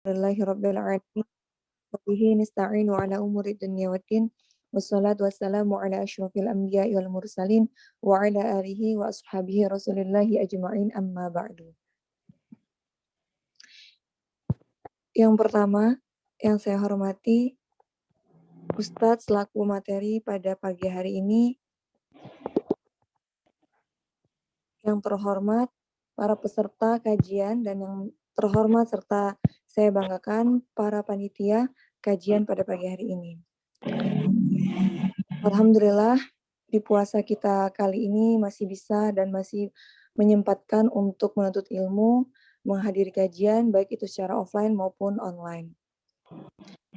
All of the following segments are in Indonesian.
Alhamdulillahi rabbil alamin. Wa bihi nasta'inu ala umuri dunya waddin. Wassalatu wassalamu ala asyrafil anbiya'i wal mursalin wa ala alihi wa ashabihi rasulillahi ajma'in, amma ba'du. Yang pertama, yang saya hormati Ustadz selaku materi pada pagi hari ini, yang terhormat para peserta kajian, dan yang terhormat serta saya banggakan para panitia kajian pada pagi hari ini. Alhamdulillah di puasa kita kali ini masih bisa dan masih menyempatkan untuk menuntut ilmu, menghadiri kajian baik itu secara offline maupun online.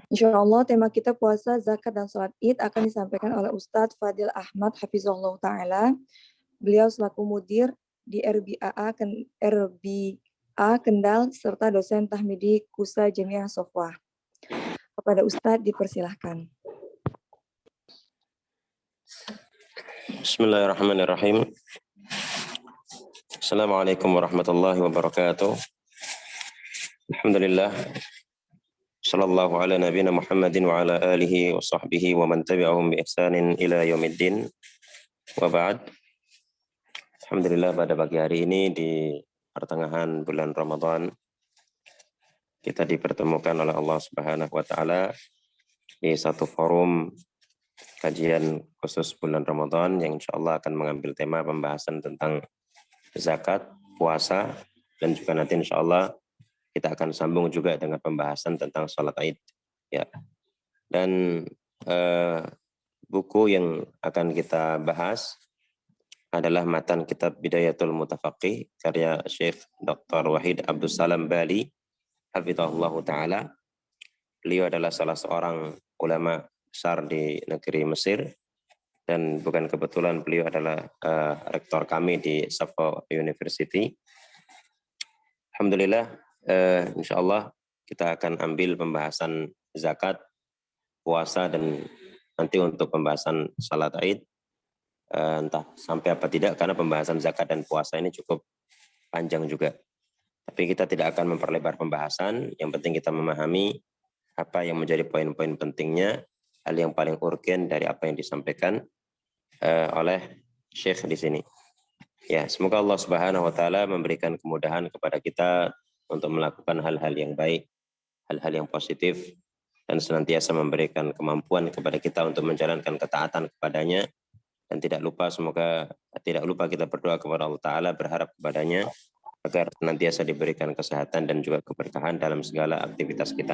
Insya Allah tema kita puasa, zakat, dan sholat id akan disampaikan oleh Ustadz Fadil Ahmad Hafizahullah Ta'ala. Beliau selaku mudir di RBA Kendal serta dosen Tahmidi Kusa Jamiah Sofwah. Kepada Ustadz dipersilahkan. Bismillahirrahmanirrahim. Assalamualaikum warahmatullahi wabarakatuh. Alhamdulillah. Sallallahu ala nabiyina Muhammadin wa ala alihi wa sahbihi wa man tabi'ahum bi ihsanin ila yaumiddin. Wa ba'd. Alhamdulillah pada pagi hari ini di pertengahan bulan Ramadan kita dipertemukan oleh Allah Subhanahu wa taala di satu forum kajian khusus bulan Ramadan yang insyaallah akan mengambil tema pembahasan tentang zakat, puasa, dan juga nanti insyaallah kita akan sambung juga dengan pembahasan tentang sholat Id. Ya. Dan buku yang akan kita bahas adalah matan kitab Bidayatul Mutafaqih karya Syekh Dr. Wahid Abdul Salam Bali, hafizahullah ta'ala. Beliau adalah salah seorang ulama besar di negeri Mesir, dan bukan kebetulan beliau adalah rektor kami di Safa University. Alhamdulillah, insyaallah kita akan ambil pembahasan zakat, puasa, dan nanti untuk pembahasan salat Id entah sampai apa tidak, karena pembahasan zakat dan puasa ini cukup panjang juga. Tapi kita tidak akan memperlebar pembahasan, yang penting kita memahami apa yang menjadi poin-poin pentingnya, hal yang paling urgen dari apa yang disampaikan oleh Syekh di sini. Ya, semoga Allah Subhanahu wa taala memberikan kemudahan kepada kita untuk melakukan hal-hal yang baik, hal-hal yang positif, dan senantiasa memberikan kemampuan kepada kita untuk menjalankan ketaatan kepadanya. Dan tidak lupa kita berdoa kepada Allah Ta'ala, berharap kepadanya agar senantiasa diberikan kesehatan dan juga keberkahan dalam segala aktivitas kita.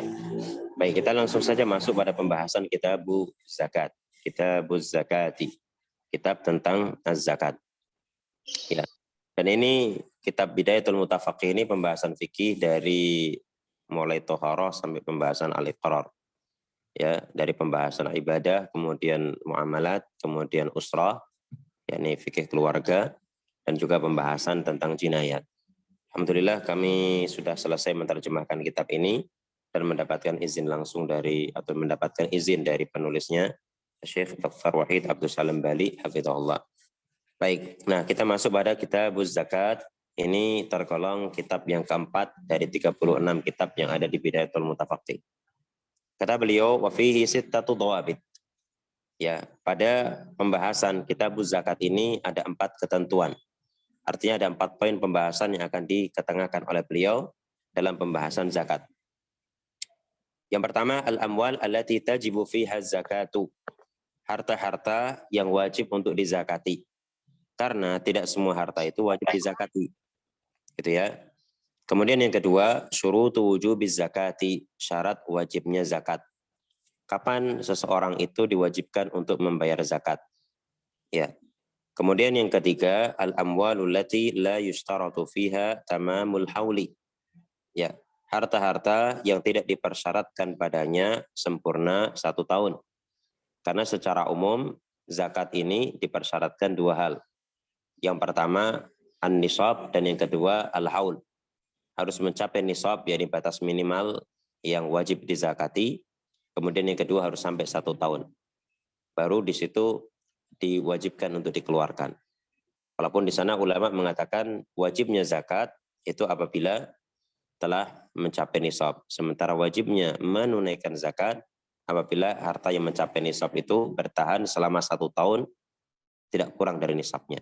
Baik, kita langsung saja masuk pada pembahasan Kitabuz Zakat. Kitabuz Zakati, kitab tentang az-zakat. Ya. Dan ini kitab Bidayatul Mutafaqih ini pembahasan fikih dari mulai Toharoh sampai pembahasan Al-Iqrar. Ya, dari pembahasan ibadah, kemudian muamalat, kemudian usrah, yakni fikih keluarga, dan juga pembahasan tentang jinayat. Alhamdulillah kami sudah selesai menerjemahkan kitab ini dan mendapatkan izin dari penulisnya, Syekh Dr. Wahid Abdul Salam Bali, hafizahullah. Baik, nah kita masuk pada Kitabuz Zakat. Ini tergolong kitab yang keempat dari 36 kitab yang ada di Bidayatul Mutafaqih. Kata beliau, wa fihi sittatu dhawabit. Ya, pada pembahasan Kitabuz Zakat ini ada 4 ketentuan. Artinya ada 4 poin pembahasan yang akan diketengahkan oleh beliau dalam pembahasan zakat. Yang pertama, al-amwal allati tajibu fiha zakatu. Harta-harta yang wajib untuk dizakati. Karena tidak semua harta itu wajib dizakati. Gitu ya. Kemudian yang kedua, syurutu wujubiz zakati, syarat wajibnya zakat. Kapan seseorang itu diwajibkan untuk membayar zakat? Ya. Kemudian yang ketiga, al-amwalul lati la yushtaratu fiha tamamul hauli. Ya, harta-harta yang tidak dipersyaratkan padanya sempurna 1 tahun. Karena secara umum zakat ini dipersyaratkan 2 hal. Yang pertama an-nisab, dan yang kedua al-haul. Harus mencapai nisab, yakni batas minimal yang wajib dizakati. Kemudian yang kedua harus sampai 1 tahun. Baru di situ diwajibkan untuk dikeluarkan. Walaupun di sana ulama mengatakan wajibnya zakat itu apabila telah mencapai nisab. Sementara wajibnya menunaikan zakat apabila harta yang mencapai nisab itu bertahan selama 1 tahun tidak kurang dari nisabnya.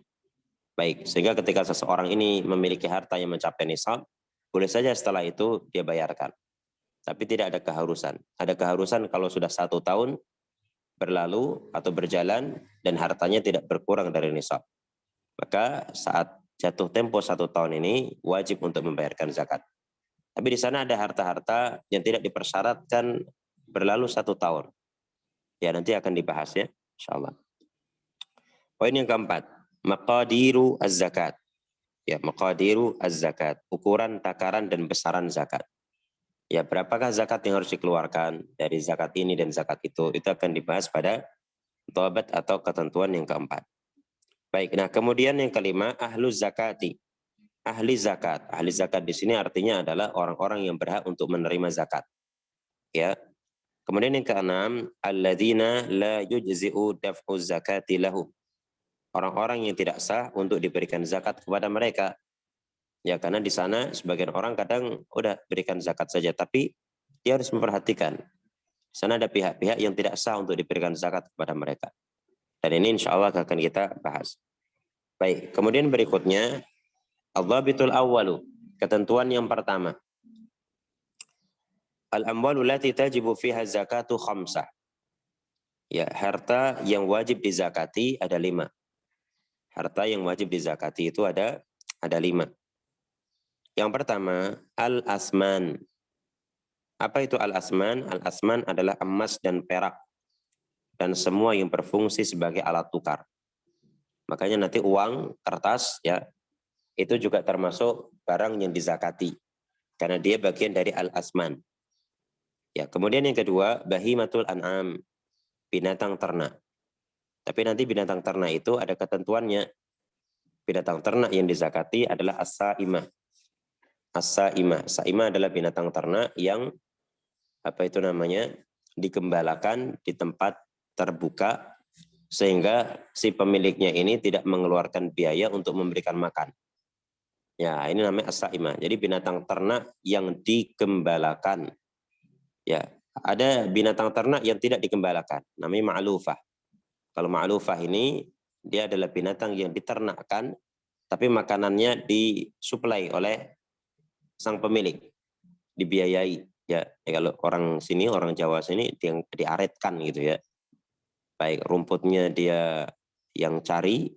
Baik, sehingga ketika seseorang ini memiliki harta yang mencapai nisab, boleh saja setelah itu dia bayarkan. Tapi tidak ada keharusan. Ada keharusan kalau sudah 1 tahun berlalu atau berjalan dan hartanya tidak berkurang dari nisab. Maka saat jatuh tempo 1 tahun ini wajib untuk membayarkan zakat. Tapi di sana ada harta-harta yang tidak dipersyaratkan berlalu 1 tahun. Ya, nanti akan dibahas ya, insyaallah. Poin yang keempat, maqadiru az-zakat. Ya, maqadiru az-zakat, ukuran, takaran dan besaran zakat. Ya, berapakah zakat yang harus dikeluarkan dari zakat ini dan zakat itu akan dibahas pada dhawabat atau ketentuan yang keempat. Baik, nah kemudian yang kelima, ahlu zakati. Ahli zakat. Ahli zakat di sini artinya adalah orang-orang yang berhak untuk menerima zakat. Ya. Kemudian yang keenam, alladzina la yujzi'u daf'u zakati lahu. Orang-orang yang tidak sah untuk diberikan zakat kepada mereka. Ya, karena di sana sebagian orang kadang udah berikan zakat saja, tapi dia harus memperhatikan. Di sana ada pihak-pihak yang tidak sah untuk diberikan zakat kepada mereka. Dan ini insya Allah akan kita bahas. Baik, kemudian berikutnya, adzabitul awwalu, ketentuan yang pertama. Al-amwalu lati tajibu fiha zakatu khamsah. Ya, harta yang wajib dizakati ada 5. Harta yang wajib dizakati itu ada 5. Yang pertama, al-asman. Apa itu al-asman? Al-asman adalah emas dan perak dan semua yang berfungsi sebagai alat tukar. Makanya nanti uang, kertas ya, itu juga termasuk barang yang dizakati karena dia bagian dari al-asman. Ya, kemudian yang kedua, bahimatul an'am, binatang ternak. Tapi nanti binatang ternak itu ada ketentuannya. Binatang ternak yang dizakati adalah as-saimah. As-saimah. Saimah adalah binatang ternak yang digembalakan di tempat terbuka sehingga si pemiliknya ini tidak mengeluarkan biaya untuk memberikan makan. Ya, ini namanya as-saimah. Jadi binatang ternak yang digembalakan. Ya, ada binatang ternak yang tidak digembalakan, namanya ma'lufah. Kalau ma'lufah ini dia adalah binatang yang diternakkan tapi makanannya disuplai oleh sang pemilik, dibiayai. Ya, kalau orang sini, orang Jawa sini yang diaretkan gitu ya. Baik rumputnya dia yang cari,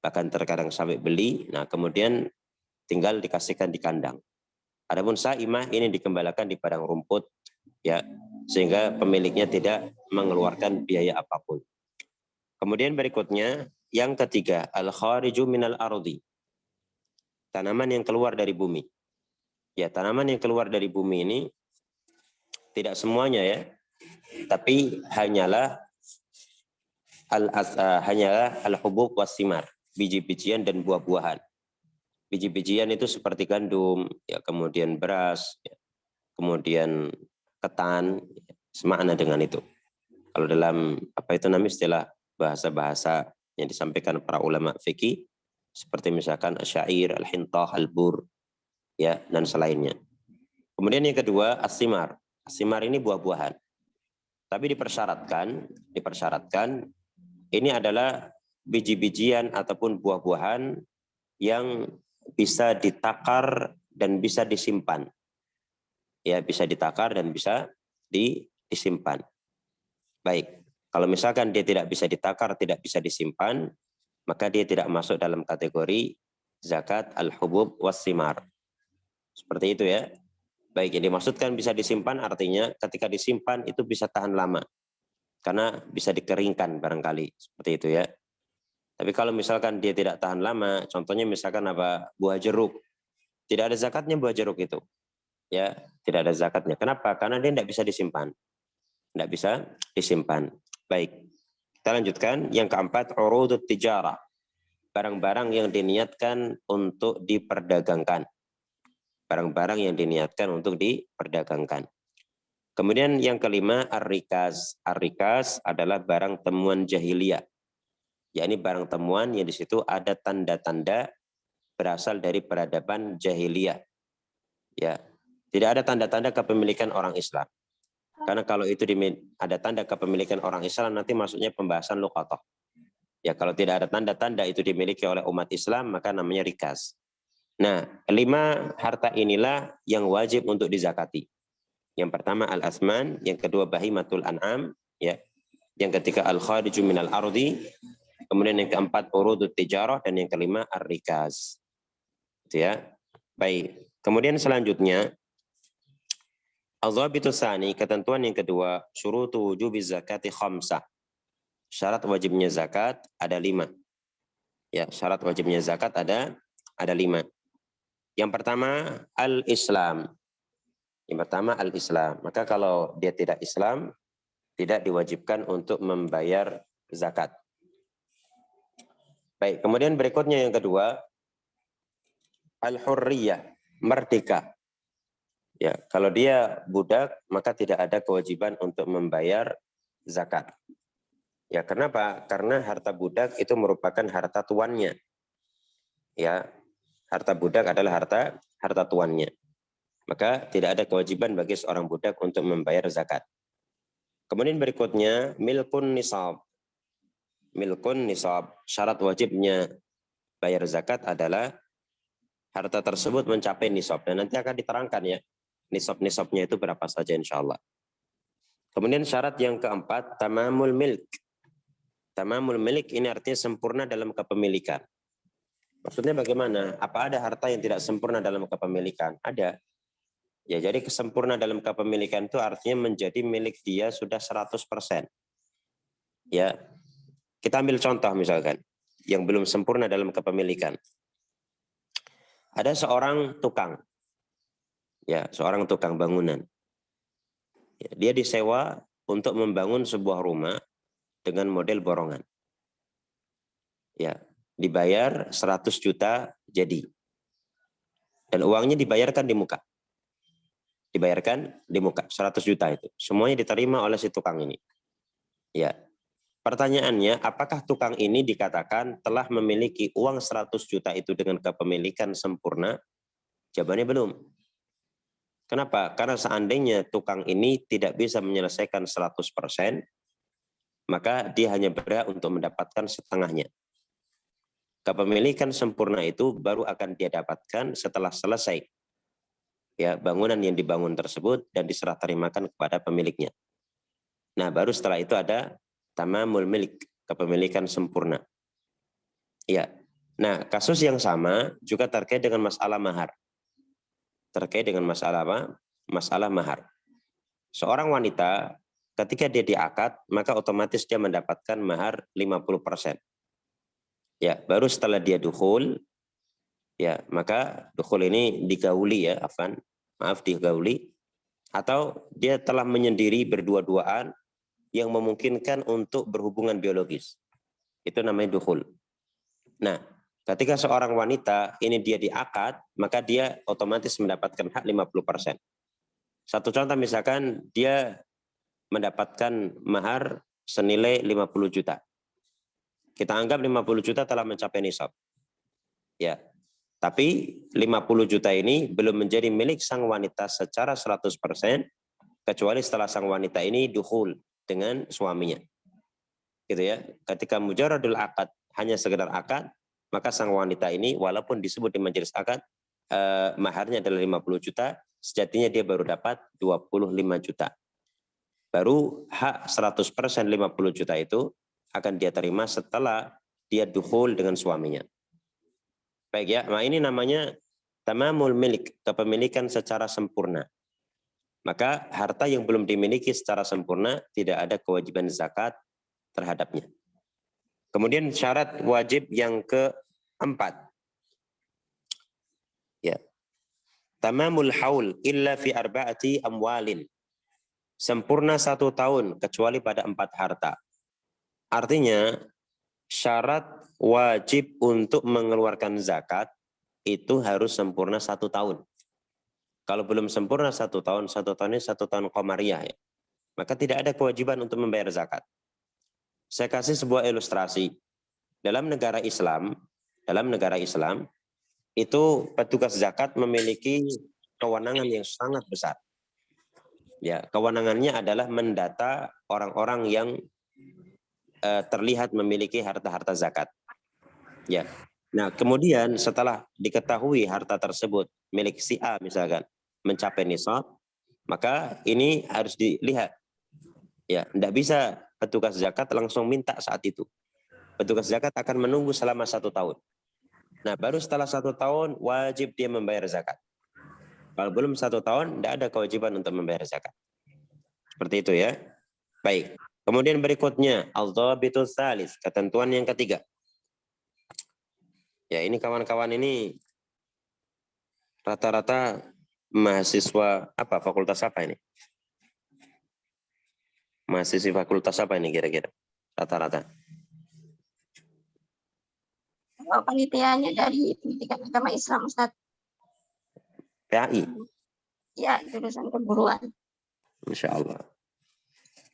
bahkan terkadang sampai beli. Nah, kemudian tinggal dikasihkan di kandang. Adapun saimah ini dikembalakan di padang rumput ya, sehingga pemiliknya tidak mengeluarkan biaya apapun. Kemudian berikutnya yang ketiga, al-khariju minal ardi. Tanaman yang keluar dari bumi. Ya, tanaman yang keluar dari bumi ini tidak semuanya ya, tapi hanyalah al-hubub was-simar, biji-bijian dan buah-buahan. Biji-bijian itu seperti gandum, ya, kemudian beras, ya, kemudian ketan, semakna dengan itu. Kalau dalam istilah bahasa-bahasa yang disampaikan para ulama fikih seperti misalkan asyair, al-hintah, al-bur, ya, dan selainnya. Kemudian yang kedua as-simar. As-simar ini buah-buahan. Tapi dipersyaratkan ini adalah biji-bijian ataupun buah-buahan yang bisa ditakar dan bisa disimpan. Ya, bisa ditakar dan bisa disimpan. Baik, kalau misalkan dia tidak bisa ditakar, tidak bisa disimpan, maka dia tidak masuk dalam kategori zakat al-hubub was-simar. Seperti itu ya. Baik, yang dimaksudkan bisa disimpan artinya ketika disimpan itu bisa tahan lama. Karena bisa dikeringkan barangkali, seperti itu ya. Tapi kalau misalkan dia tidak tahan lama, contohnya misalkan buah jeruk. Tidak ada zakatnya buah jeruk itu. Ya, tidak ada zakatnya. Kenapa? Karena dia tidak bisa disimpan. Tidak bisa disimpan. Baik, kita lanjutkan. Yang keempat, urudut tijarah. Barang-barang yang diniatkan untuk diperdagangkan. Barang-barang yang diniatkan untuk diperdagangkan. Kemudian yang kelima, ar-rikaz. Ar-rikaz adalah barang temuan jahiliyah. Yakni barang temuan yang di situ ada tanda-tanda berasal dari peradaban jahiliyah. Ya. Tidak ada tanda-tanda kepemilikan orang Islam. Karena kalau itu ada tanda kepemilikan orang Islam, nanti masuknya pembahasan luqatah. Ya, kalau tidak ada tanda-tanda itu dimiliki oleh umat Islam, maka namanya rikas. Nah, 5 harta inilah yang wajib untuk dizakati. Yang pertama al-asman, yang kedua bahimatul an'am, ya. Yang ketiga al-khariju minal ardi, kemudian yang keempat urudut tijarah, dan yang kelima ar-rikaz. Itu ya. Baik. Kemudian selanjutnya al-dhabitus tsani, ketentuan yang kedua, syurutu wujubiz zakati khamsah. Syarat wajibnya zakat ada 5. Ya, syarat wajibnya zakat ada 5. Yang pertama al-Islam. Yang pertama al-Islam. Maka kalau dia tidak Islam, tidak diwajibkan untuk membayar zakat. Baik, kemudian berikutnya yang kedua al-hurriyah, merdeka. Ya, kalau dia budak maka tidak ada kewajiban untuk membayar zakat. Ya, kenapa? Karena harta budak itu merupakan harta tuannya. Ya, harta budak adalah harta tuannya. Maka tidak ada kewajiban bagi seorang budak untuk membayar zakat. Kemudian berikutnya milkun nisab. Milkun nisab, syarat wajibnya bayar zakat adalah harta tersebut mencapai nisab. Dan nanti akan diterangkan ya, nisab-nisabnya itu berapa saja insya Allah. Kemudian syarat yang keempat, tamamul milk. Tamamul milk ini artinya sempurna dalam kepemilikan. Maksudnya bagaimana? Apa ada harta yang tidak sempurna dalam kepemilikan? Ada. Ya, jadi kesempurna dalam kepemilikan itu artinya menjadi milik dia sudah 100%. Ya, kita ambil contoh misalkan, yang belum sempurna dalam kepemilikan. Ada seorang tukang, ya, seorang tukang bangunan. Ya, dia disewa untuk membangun sebuah rumah dengan model borongan. Ya, dibayar 100 juta jadi. Dan uangnya dibayarkan di muka. Dibayarkan di muka, 100 juta itu. Semuanya diterima oleh si tukang ini. Ya. Pertanyaannya, apakah tukang ini dikatakan telah memiliki uang 100 juta itu dengan kepemilikan sempurna? Jawabannya belum. Kenapa? Karena seandainya tukang ini tidak bisa menyelesaikan 100%, maka dia hanya berhak untuk mendapatkan setengahnya. Kepemilikan sempurna itu baru akan dia dapatkan setelah selesai ya bangunan yang dibangun tersebut dan diserah terimakan kepada pemiliknya. Nah, baru setelah itu ada tamamul milik, kepemilikan sempurna. Ya. Nah, kasus yang sama juga terkait dengan masalah mahar. Terkait dengan masalah apa? Masalah mahar. Seorang wanita ketika dia diakad, maka otomatis dia mendapatkan mahar 50%. Ya, baru setelah dia dukhul, ya, maka dukhul ini digauli ya, digauli, atau dia telah menyendiri berdua-duaan yang memungkinkan untuk berhubungan biologis. Itu namanya dukhul. Nah, ketika seorang wanita ini dia diakad, maka dia otomatis mendapatkan hak 50%. Satu contoh misalkan dia mendapatkan mahar senilai 50 juta. Kita anggap 50 juta telah mencapai nisab. Ya. Tapi 50 juta ini belum menjadi milik sang wanita secara 100% kecuali setelah sang wanita ini dukhul dengan suaminya. Gitu ya. Ketika mujaradul akad hanya sekedar akad, maka sang wanita ini walaupun disebut di majelis akad maharnya adalah 50 juta, sejatinya dia baru dapat 25 juta. Baru hak 100% 50 juta itu akan dia terima setelah dia dukhul dengan suaminya. Baik ya, nah ini namanya tamamul milik, kepemilikan secara sempurna. Maka harta yang belum dimiliki secara sempurna tidak ada kewajiban zakat terhadapnya. Kemudian syarat wajib yang keempat. Ya. Tamamul haul illa fi arba'ati amwalin. Sempurna 1 tahun kecuali pada 4 harta. Artinya syarat wajib untuk mengeluarkan zakat itu harus sempurna 1 tahun. Kalau belum sempurna 1 tahun, 1 tahun ini 1 tahun qamariyah ya. Maka tidak ada kewajiban untuk membayar zakat. Saya kasih sebuah ilustrasi. Dalam negara Islam itu petugas zakat memiliki kewenangan yang sangat besar. Ya, kewenangannya adalah mendata orang-orang yang terlihat memiliki harta-harta zakat. Ya. Nah, kemudian setelah diketahui harta tersebut milik si A misalkan mencapai nisab, maka ini harus dilihat. Ya, tidak bisa petugas zakat langsung minta saat itu. Petugas zakat akan menunggu selama 1 tahun. Nah, baru setelah 1 tahun wajib dia membayar zakat. Kalau belum 1 tahun, tidak ada kewajiban untuk membayar zakat. Seperti itu ya. Baik. Kemudian berikutnya, al-dhabitus tsalis, ketentuan yang ketiga. Ya, ini kawan-kawan ini rata-rata mahasiswa apa? Fakultas apa ini? Mahasiswa fakultas apa ini kira-kira? Rata-rata. Kalau panitianya dari pendidikan agama Islam, Ustaz. PAI. Ya, jurusan keguruan. Insya Allah.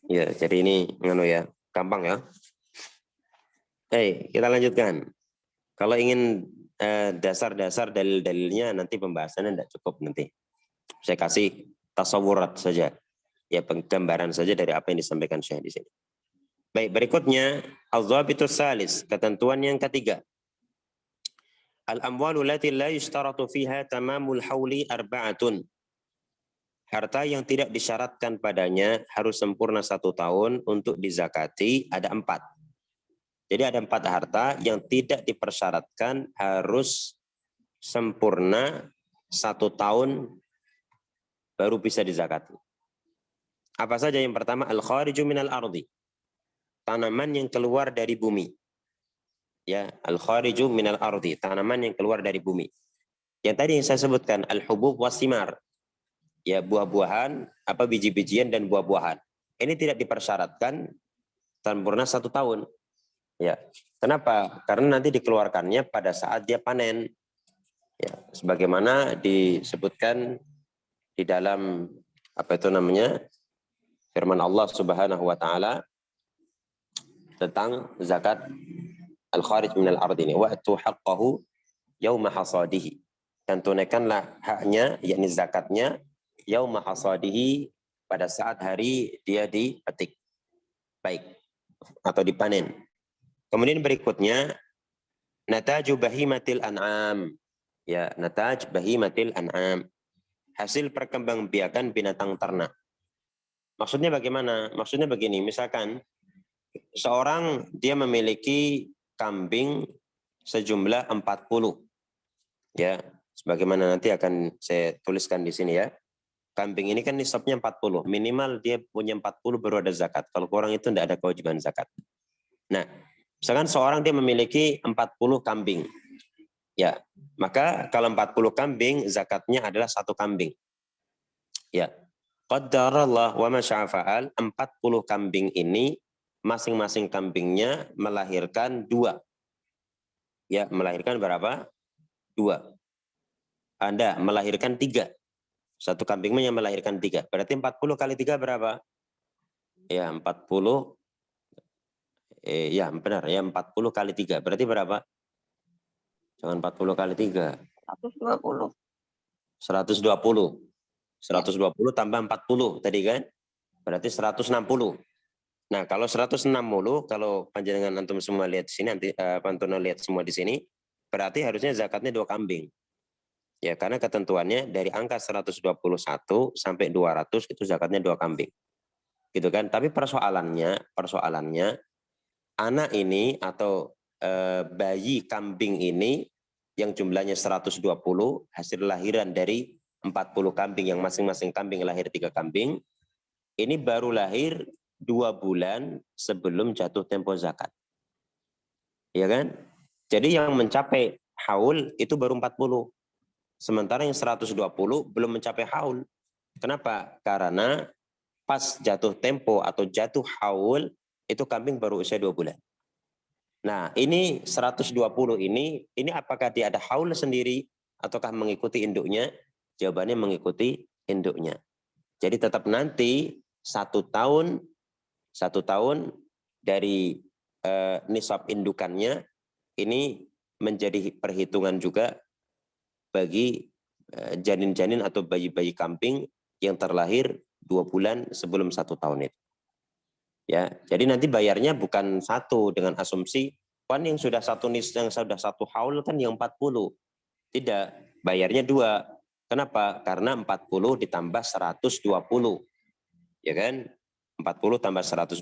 Ya, jadi ini ya, gampang ya. Kita lanjutkan. Kalau ingin dasar-dasar dalil-dalilnya nanti pembahasannya tidak cukup nanti. Saya kasih tasawurat saja. Ya, penggambaran saja dari apa yang disampaikan Syekh di sini. Baik, berikutnya al-dhabitus tsalis, ketentuan yang ketiga. Al-amwalu lati la yushtaratu fiha tamamul hauli arba'atun. Harta yang tidak disyaratkan padanya harus sempurna 1 tahun untuk dizakati ada 4. Jadi ada 4 harta yang tidak dipersyaratkan harus sempurna 1 tahun baru bisa dizakati. Apa saja? Yang pertama, al-khariju minal ardi. Tanaman yang keluar dari bumi. Ya, al-khariju minal ardi. Tanaman yang keluar dari bumi. Yang tadi yang saya sebutkan, al-hubub wasimar. Ya, buah-buahan, apa biji-bijian dan buah-buahan. Ini tidak dipersyaratkan sempurna 1 tahun. Ya, kenapa? Karena nanti dikeluarkannya pada saat dia panen. Ya, sebagaimana disebutkan di dalam firman Allah Subhanahu wa taala tentang zakat al-kharij minal ardh ini, wa atu haqqahu yauma hasadihi. Dan tunaikanlah haknya, yakni zakatnya yauma hasadihi, pada saat hari dia dipetik. Baik, atau dipanen. Kemudian berikutnya nataju bahimatil an'am. Ya, nataj bahimatil an'am. Hasil perkembangbiakan binatang ternak. Maksudnya bagaimana? Maksudnya begini, misalkan seorang dia memiliki kambing sejumlah 40. Ya, sebagaimana nanti akan saya tuliskan di sini ya. Kambing ini kan nisabnya 40. Minimal dia punya 40 baru ada zakat. Kalau kurang itu tidak ada kewajiban zakat. Nah, misalkan seorang dia memiliki 40 kambing. Ya, maka kalau 40 kambing zakatnya adalah 1 kambing. Ya. Qaddarallah wa ma syaa fa'al, 40 kambing ini masing-masing kambingnya melahirkan 2. Ya, melahirkan berapa? 2. Anda melahirkan 3. 1 kambingnya melahirkan 3. Berarti 40 kali 3 berapa? Ya, 40. Ya, benar ya, 40 kali 3. Berarti berapa? Jangan 40 kali 3. 120. 120. 120 tambah 40 tadi kan? Berarti 160. Nah, kalau 160, kalau panjenengan antum semua lihat di sini, nanti pantunun lihat semua di sini, berarti harusnya zakatnya 2 kambing. Ya, karena ketentuannya dari angka 121 sampai 200 itu zakatnya 2 kambing. Gitu kan? Tapi persoalannya anak ini atau bayi kambing ini yang jumlahnya 120 hasil lahiran dari 40 kambing yang masing-masing kambing lahir 3 kambing, ini baru lahir 2 bulan sebelum jatuh tempo zakat. Ya kan? Jadi yang mencapai haul itu baru 40. Sementara yang 120 belum mencapai haul. Kenapa? Karena pas jatuh tempo atau jatuh haul itu kambing baru usia 2 bulan. Nah, ini 120 ini apakah dia ada haul sendiri ataukah mengikuti induknya? Jawabannya mengikuti induknya. Jadi tetap nanti 1 tahun dari nisab indukannya ini menjadi perhitungan juga bagi janin-janin atau bayi-bayi kambing yang terlahir 2 bulan sebelum 1 tahun itu. Ya, jadi nanti bayarnya bukan satu dengan asumsi kan yang sudah yang sudah 1 haul kan yang 40. Tidak, bayarnya 2. Kenapa? Karena 40 ditambah 120. Ya kan? 40 tambah 120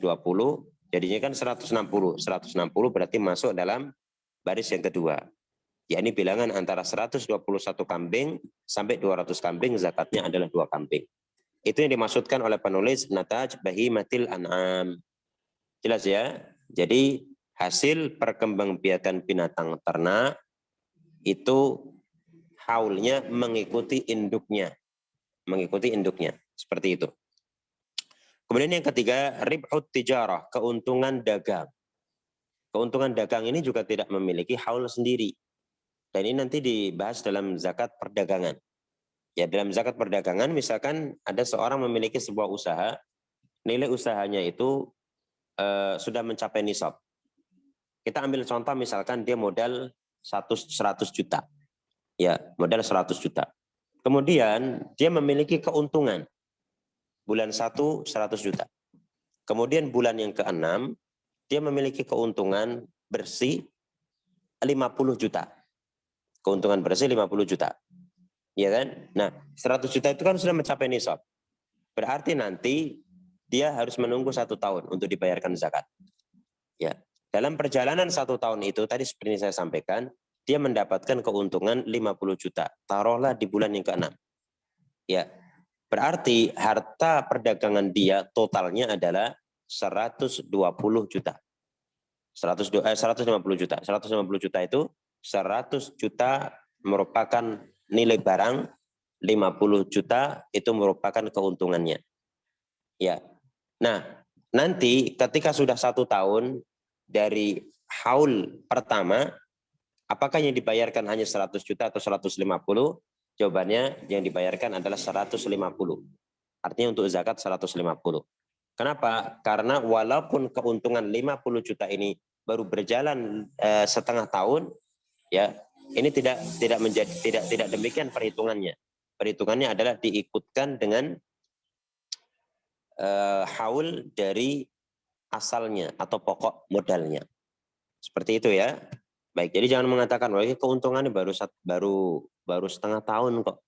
jadinya kan 160. 160 berarti masuk dalam baris yang kedua. Yakni bilangan antara 121 kambing sampai 200 kambing zakatnya adalah 2 kambing. Itu yang dimaksudkan oleh penulis nataj bahimatil an'am. Jelas ya? Jadi hasil perkembangbiakan binatang ternak itu haulnya mengikuti induknya. Mengikuti induknya. Seperti itu. Kemudian yang ketiga, ribhut tijarah, keuntungan dagang. Keuntungan dagang ini juga tidak memiliki haul sendiri. Dan ini nanti dibahas dalam zakat perdagangan. Ya, dalam zakat perdagangan misalkan ada seorang memiliki sebuah usaha, nilai usahanya itu sudah mencapai nisab. Kita ambil contoh misalkan dia modal 100 juta. Ya, modal 100 juta. Kemudian dia memiliki keuntungan. Bulan 1 100 juta. Kemudian bulan yang ke-6 dia memiliki keuntungan bersih 50 juta. Keuntungan bersih 50 juta. Ya kan? Nah, 100 juta itu kan sudah mencapai nisab. Berarti nanti dia harus menunggu 1 tahun untuk dibayarkan zakat. Ya. Dalam perjalanan 1 tahun itu, tadi seperti saya sampaikan, dia mendapatkan keuntungan 50 juta. Taruhlah di bulan yang ke-6. Ya. Berarti harta perdagangan dia totalnya adalah 120 juta. 150 juta. 150 juta itu 100 juta merupakan nilai barang, 50 juta itu merupakan keuntungannya. Ya. Nah, nanti ketika sudah 1 tahun dari haul pertama, apakah yang dibayarkan hanya 100 juta atau 150? Jawabannya yang dibayarkan adalah 150. Artinya untuk zakat 150. Kenapa? Karena walaupun keuntungan 50 juta ini baru berjalan setengah tahun, ya ini tidak demikian perhitungannya. Perhitungannya adalah diikutkan dengan haul dari asalnya atau pokok modalnya. Seperti itu ya. Baik, jadi jangan mengatakan wah ini keuntungannya baru setengah tahun kok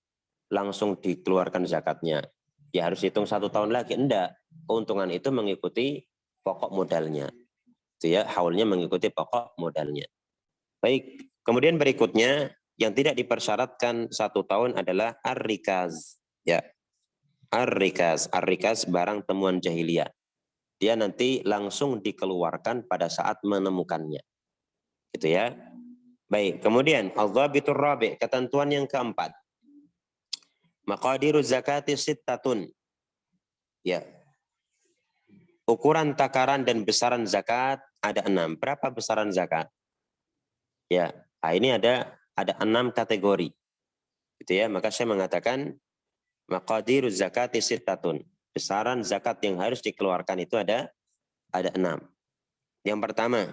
langsung dikeluarkan zakatnya. Ya harus hitung 1 tahun lagi. Enggak. Keuntungan itu mengikuti pokok modalnya. Itu ya, haulnya mengikuti pokok modalnya. Baik, kemudian berikutnya yang tidak dipersyaratkan 1 tahun adalah ar-rikaz. Ya. Ar-rikaz barang temuan jahiliyah. Dia nanti langsung dikeluarkan pada saat menemukannya. Gitu ya. Baik, kemudian al-dhabitur rabi', ketentuan yang keempat. Maqadiru zakati sittatun. Ya. Ukuran takaran dan besaran zakat ada 6. Berapa besaran zakat? Ya, ini ada 6 kategori. Gitu ya, maka saya mengatakan maqadiru zakati sittatun. Besaran zakat yang harus dikeluarkan itu ada 6. Yang pertama,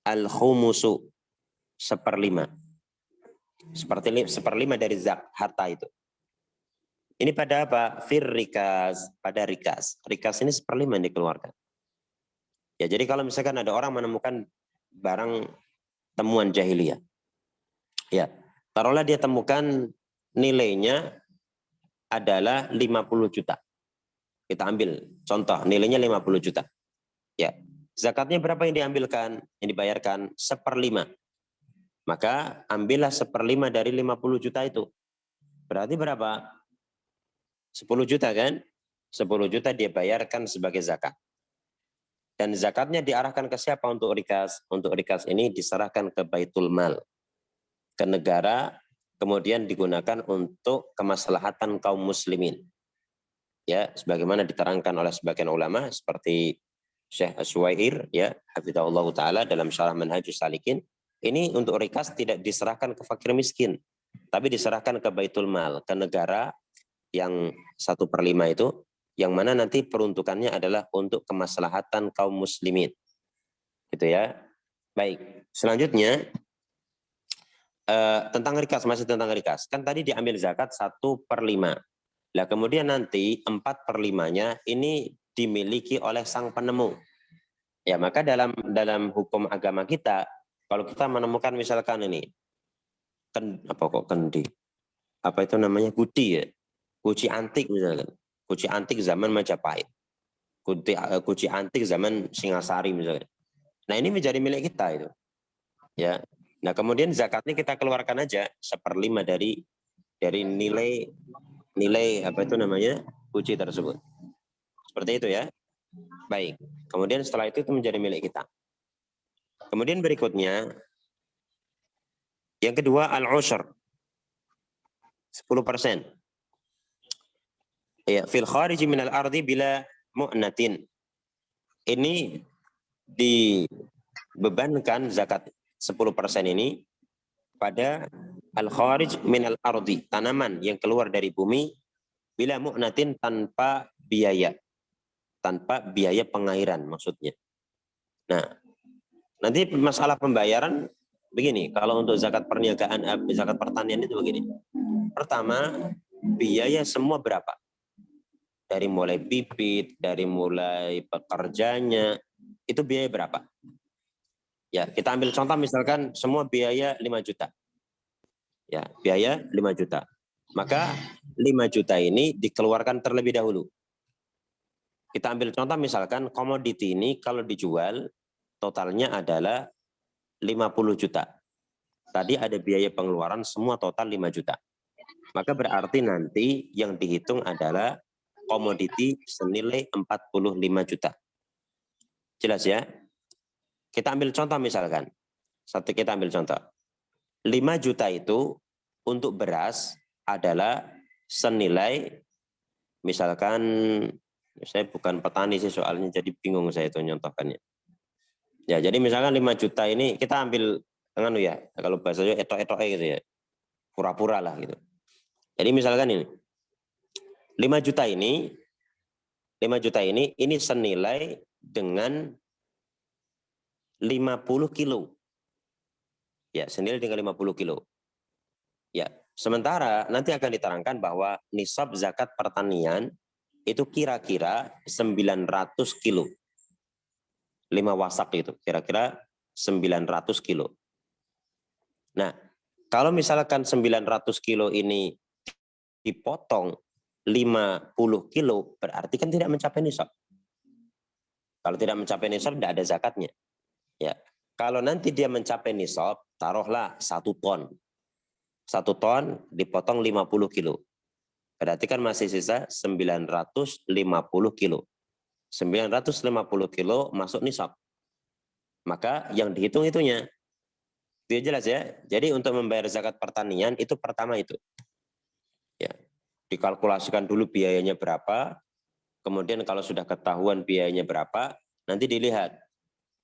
al-khumusu, 1/5. 1/5 dari harta itu. Ini pada apa? Fir rikas, pada rikas. Rikas ini 1/5 yang dikeluarkan. Ya, jadi kalau misalkan ada orang menemukan barang temuan jahiliyah. Ya, taruhlah dia temukan nilainya adalah 50 juta. Kita ambil contoh, nilainya 50 juta. Ya, zakatnya berapa yang diambilkan? Yang dibayarkan 1/5. Maka ambillah 1/5 dari 50 juta itu. Berarti berapa? 10 juta kan? 10 juta dia bayarkan sebagai zakat. Dan zakatnya diarahkan ke siapa untuk rikas? Untuk rikas ini diserahkan ke Baitul Mal, ke negara, kemudian digunakan untuk kemaslahatan kaum muslimin. Ya, sebagaimana diterangkan oleh sebagian ulama seperti Syekh As-Suwair ya, hafizahullah taala dalam syarah Manhajus Salikin, ini untuk rikas tidak diserahkan ke fakir miskin, tapi diserahkan ke Baitul Mal, ke negara yang 1/5 itu, yang mana nanti peruntukannya adalah untuk kemaslahatan kaum muslimin. Gitu ya. Baik, selanjutnya tentang rikas, masih tentang rikas. Kan tadi diambil zakat 1/5. Nah, kemudian nanti 4/5-nya ini dimiliki oleh sang penemu. Ya, maka dalam hukum agama kita, kalau kita menemukan misalkan ini, kendi? Apa itu namanya? Guci ya. Guci antik misalkan. Guci antik zaman Majapahit. Guci antik zaman Singasari misalkan. Nah, ini menjadi milik kita itu. Ya. Nah, kemudian zakatnya kita keluarkan aja 1/5 dari nilai apa itu namanya? Guci tersebut. Seperti itu ya. Baik. Kemudian setelah itu menjadi milik kita. Kemudian berikutnya yang kedua al-ushr. 10%. Ya, fil khariji minal ardi bila mu'natin. Ini dibebankan zakat 10% ini pada al-kharij minal ardi, tanaman yang keluar dari bumi bila mu'natin tanpa biaya pengairan maksudnya. Nah, nanti masalah pembayaran begini, kalau untuk zakat perniagaan, zakat pertanian itu begini. Pertama, biaya semua berapa? Dari mulai bibit, dari mulai pekerjanya, itu biaya berapa? Ya, kita ambil contoh misalkan semua biaya 5 juta. Ya, biaya 5 juta. Maka 5 juta ini dikeluarkan terlebih dahulu. Kita ambil contoh misalkan komoditi ini kalau dijual totalnya adalah 50 juta. Tadi ada biaya pengeluaran semua total 5 juta. Maka berarti nanti yang dihitung adalah komoditi senilai 45 juta. Jelas ya? Kita ambil contoh misalkan. Kita ambil contoh. 5 juta itu untuk beras adalah senilai, misalkan, saya bukan petani sih soalnya jadi bingung saya itu nyontohkannya. Ya, jadi misalkan 5 juta ini kita ambil ya, kalau bahasanya etok-etok gitu ya. Pura-pura lah gitu. Jadi misalkan ini 5 juta ini senilai dengan 50 kilo. Ya, senilai dengan 50 kilo. Ya, sementara nanti akan diterangkan bahwa nisab zakat pertanian itu kira-kira 900 kilo. 5 wasak itu, kira-kira 900 kilo. Nah, kalau misalkan 900 kilo ini dipotong 50 kilo, berarti kan tidak mencapai nisab. Kalau tidak mencapai nisab, tidak ada zakatnya. Ya, kalau nanti dia mencapai nisab, taruhlah 1 ton. 1 ton dipotong 50 kilo. Berarti kan masih sisa 950 kilo. 950 kilo masuk nisab. Maka yang dihitung itunya. Itu jelas ya. Jadi untuk membayar zakat pertanian itu pertama itu. Ya, dikalkulasikan dulu biayanya berapa. Kemudian kalau sudah ketahuan biayanya berapa, nanti dilihat.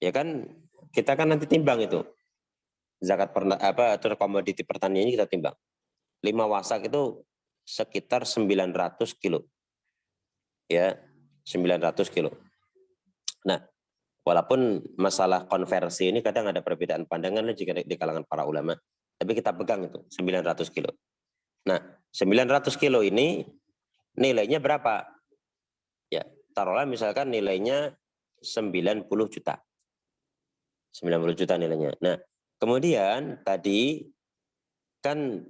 Ya kan, kita kan nanti timbang itu. Zakat atau komoditi pertanian kita timbang. 5 wasak itu sekitar 900 kilo. Ya, 900 kilo. Nah, walaupun masalah konversi ini kadang ada perbedaan pandangan jika di kalangan para ulama, tapi kita pegang itu 900 kilo. Nah, 900 kilo ini nilainya berapa? Ya, taruhlah misalkan nilainya 90 juta. 90 juta nilainya. Nah, kemudian tadi kan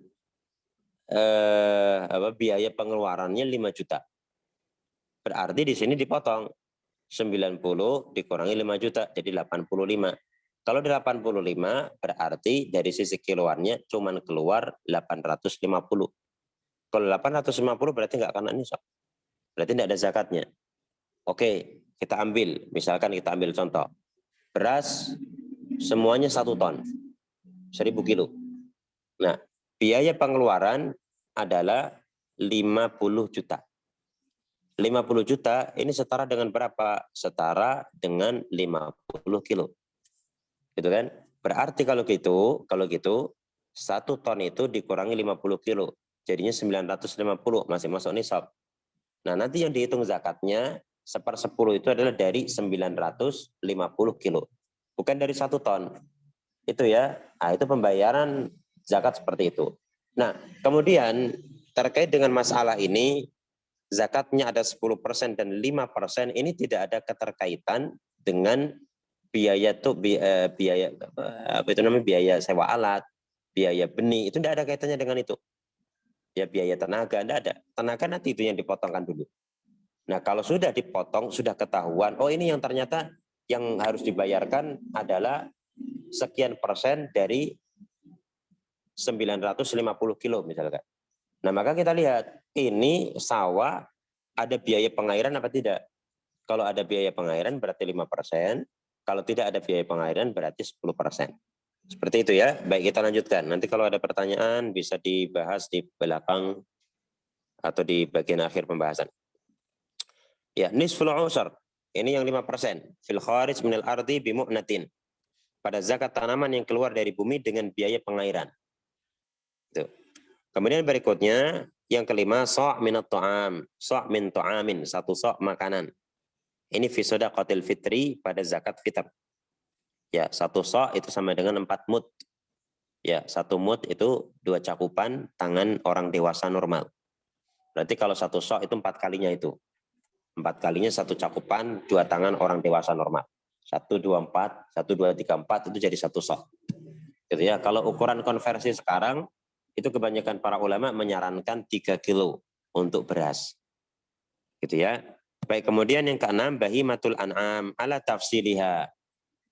biaya pengeluarannya 5 juta. Berarti di sini dipotong 90 dikurangi 5 juta jadi 85. Kalau di 85 berarti dari sisi kiloannya cuman keluar 850. Kalau 850 berarti nggak kena nisab. Berarti tidak ada zakatnya. Oke, kita ambil, misalkan kita ambil contoh. Beras semuanya 1 ton. 1000 kilo. Nah, biaya pengeluaran adalah 50 juta. 50 juta ini setara dengan berapa? Setara dengan 50 kilo. Gitu kan? Berarti kalau gitu 1 ton itu dikurangi 50 kilo. Jadinya 950 masih masuk nisab. Nah, nanti yang dihitung zakatnya 1/10 itu adalah dari 950 kilo. Bukan dari 1 ton. Itu ya. Nah, itu pembayaran zakat seperti itu. Nah, kemudian terkait dengan masalah ini, zakatnya ada 10% dan 5%, ini tidak ada keterkaitan dengan biaya biaya apa itu namanya, biaya sewa alat, biaya benih, itu tidak ada kaitannya dengan itu. Ya, biaya tenaga tidak ada. Tenaga nanti itu yang dipotongkan dulu. Nah, kalau sudah dipotong, sudah ketahuan, oh ini yang ternyata yang harus dibayarkan adalah sekian persen dari 950 kilo misalkan. Nah, maka kita lihat ini sawah ada biaya pengairan apa tidak. Kalau ada biaya pengairan berarti 5%, kalau tidak ada biaya pengairan berarti 10%. Seperti itu ya. Baik, kita lanjutkan. Nanti kalau ada pertanyaan bisa dibahas di belakang atau di bagian akhir pembahasan. Ya, nisful ushr. Ini yang 5%. Fil kharij minal ardi bimu'natin. Pada zakat tanaman yang keluar dari bumi dengan biaya pengairan. Itu. Kemudian berikutnya, yang kelima, so' minat ta'am. So' min ta'amin. Satu so' makanan. Ini fi shadaqatil fitri pada zakat fitr. Ya, satu so' itu sama dengan 4 mud. Ya, 1 mud itu 2 cakupan tangan orang dewasa normal. Berarti kalau 1 so' itu 4 kalinya itu. 4 kalinya 1 cakupan 2 tangan orang dewasa normal. 1, 2, 4, 1, 2, 3, 4 itu jadi 1 so'. Gitu ya. Kalau ukuran konversi sekarang itu kebanyakan para ulama menyarankan 3 kilo untuk beras. Gitu ya. Baik, kemudian yang keenam, bahimatul an'am ala tafsiliha.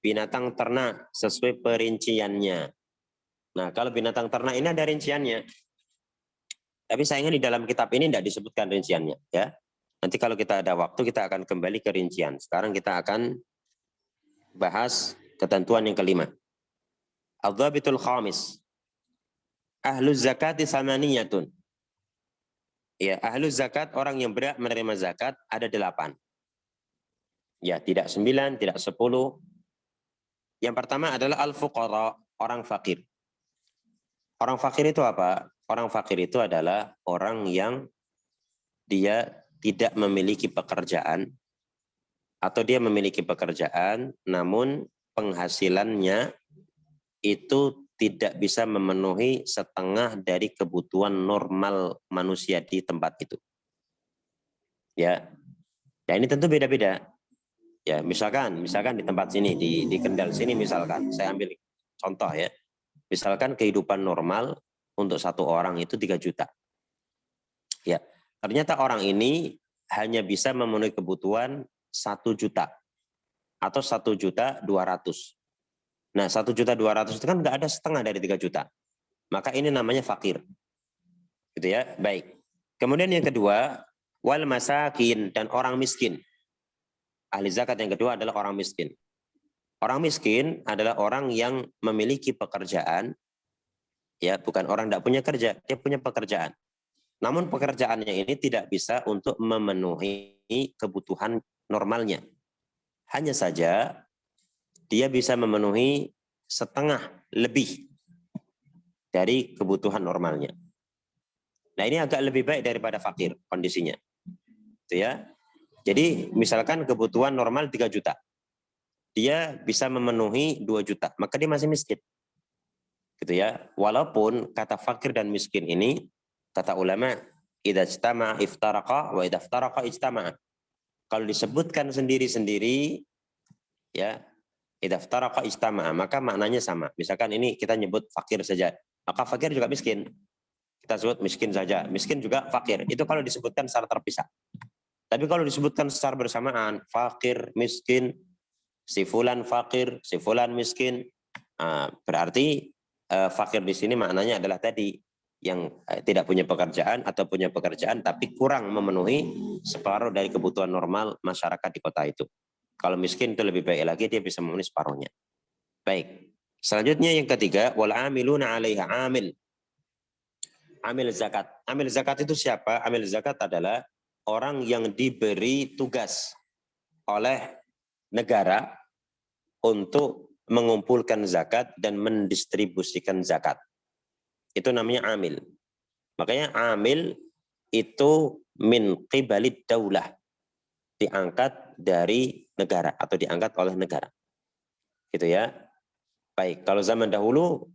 Binatang ternak sesuai perinciannya. Nah, kalau binatang ternak ini ada rinciannya. Tapi sayangnya di dalam kitab ini tidak disebutkan rinciannya, ya. Nanti kalau kita ada waktu kita akan kembali ke rincian. Sekarang kita akan bahas ketentuan yang kelima. Adzabitul khamis. Ahluz zakati samaniyatun. Ya, ahluz zakat, orang yang berhak menerima zakat ada 8. Ya, tidak 9, tidak 10. Yang pertama adalah al-fuqara, orang fakir. Orang fakir itu apa? Orang fakir itu adalah orang yang dia tidak memiliki pekerjaan atau dia memiliki pekerjaan namun penghasilannya itu tidak bisa memenuhi setengah dari kebutuhan normal manusia di tempat itu. Ya. Dan ini tentu beda-beda. Ya, misalkan di tempat sini di Kendal sini misalkan, saya ambil contoh ya. Misalkan kehidupan normal untuk satu orang itu 3 juta. Ya, ternyata orang ini hanya bisa memenuhi kebutuhan 1 juta atau 1.200.000. Nah, 1.200.000 itu kan nggak ada setengah dari 3 juta. Maka ini namanya fakir. Gitu ya. Baik. Kemudian yang kedua, wal masakin, dan orang miskin. Ahli zakat yang kedua adalah orang miskin. Orang miskin adalah orang yang memiliki pekerjaan, ya, bukan orang tidak punya kerja, dia punya pekerjaan. Namun pekerjaannya ini tidak bisa untuk memenuhi kebutuhan normalnya. Hanya saja dia bisa memenuhi setengah lebih dari kebutuhan normalnya. Nah, ini agak lebih baik daripada fakir kondisinya. Itu ya. Jadi misalkan kebutuhan normal 3 juta. Dia bisa memenuhi 2 juta, maka dia masih miskin. Gitu ya. Walaupun kata fakir dan miskin ini, kata ulama, idza ijtama'a iftaraqa wa idza iftaraqa ijtama'a. Kalau disebutkan sendiri-sendiri, ya, idza iftaraqa ijtama'a, maka maknanya sama. Misalkan ini kita nyebut fakir saja, maka fakir juga miskin. Kita sebut miskin saja, miskin juga fakir. Itu kalau disebutkan secara terpisah. Tapi kalau disebutkan secara bersamaan, fakir, miskin, si fulan fakir, si fulan miskin, berarti fakir di sini maknanya adalah tadi yang tidak punya pekerjaan atau punya pekerjaan tapi kurang memenuhi separuh dari kebutuhan normal masyarakat di kota itu. Kalau miskin itu lebih baik lagi, dia bisa memenuhi separuhnya. Baik. Selanjutnya yang ketiga, wal amiluna 'alaiha, amil. Amil zakat. Amil zakat itu siapa? Amil zakat adalah orang yang diberi tugas oleh negara untuk mengumpulkan zakat dan mendistribusikan zakat. Itu namanya amil. Makanya amil itu min qibalid daulah. Diangkat dari negara atau diangkat oleh negara. Gitu ya. Baik, kalau zaman dahulu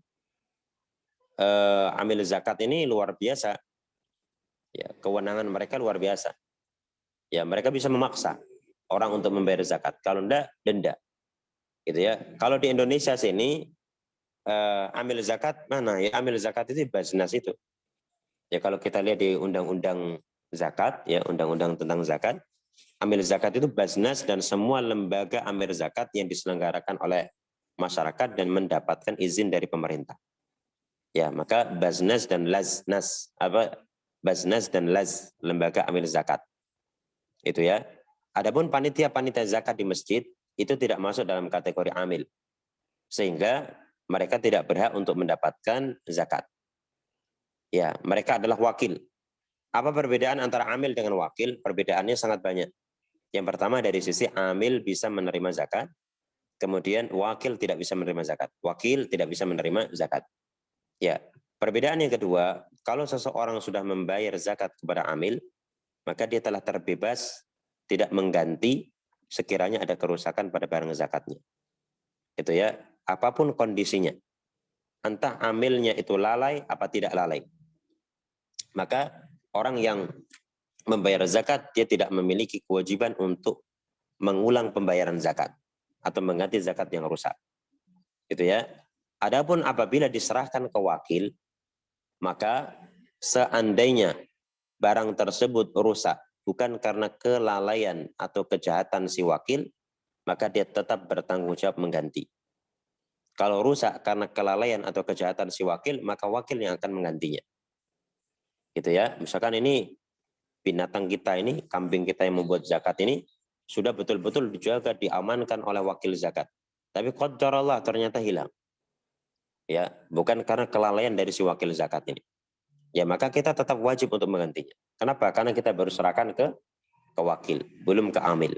amil zakat ini luar biasa. Ya, kewenangan mereka luar biasa. Ya, mereka bisa memaksa orang untuk membayar zakat. Kalau enggak, denda. Gitu ya. Kalau di Indonesia sini amil zakat mana? Ya, amil zakat itu Basnas itu. Ya, kalau kita lihat di undang-undang zakat, ya undang-undang tentang zakat, amil zakat itu Basnas dan semua lembaga amil zakat yang diselenggarakan oleh masyarakat dan mendapatkan izin dari pemerintah. Ya, maka Basnas dan Laznas Basnas dan Laz lembaga amil zakat. Itu ya. Adapun panitia-panitia zakat di masjid itu tidak masuk dalam kategori amil. Sehingga mereka tidak berhak untuk mendapatkan zakat. Ya, mereka adalah wakil. Apa perbedaan antara amil dengan wakil? Perbedaannya sangat banyak. Yang pertama dari sisi amil bisa menerima zakat, kemudian wakil tidak bisa menerima zakat. Wakil tidak bisa menerima zakat. Ya, perbedaan yang kedua, kalau seseorang sudah membayar zakat kepada amil, maka dia telah terbebas tidak mengganti sekiranya ada kerusakan pada barang zakatnya. Itu ya, apapun kondisinya. Entah amilnya itu lalai apa tidak lalai. Maka orang yang membayar zakat, dia tidak memiliki kewajiban untuk mengulang pembayaran zakat atau mengganti zakat yang rusak. Itu ya. Adapun apabila diserahkan ke wakil, maka seandainya barang tersebut rusak bukan karena kelalaian atau kejahatan si wakil, maka dia tetap bertanggung jawab mengganti. Kalau rusak karena kelalaian atau kejahatan si wakil, maka wakil yang akan menggantinya. Gitu ya. Misalkan ini binatang kita ini, kambing kita yang membuat zakat ini, sudah betul-betul dijaga, diamankan oleh wakil zakat. Tapi qadarullah ternyata hilang. Ya, bukan karena kelalaian dari si wakil zakat ini. Ya, maka kita tetap wajib untuk menggantinya. Kenapa? Karena kita baru serahkan ke wakil, belum ke amil.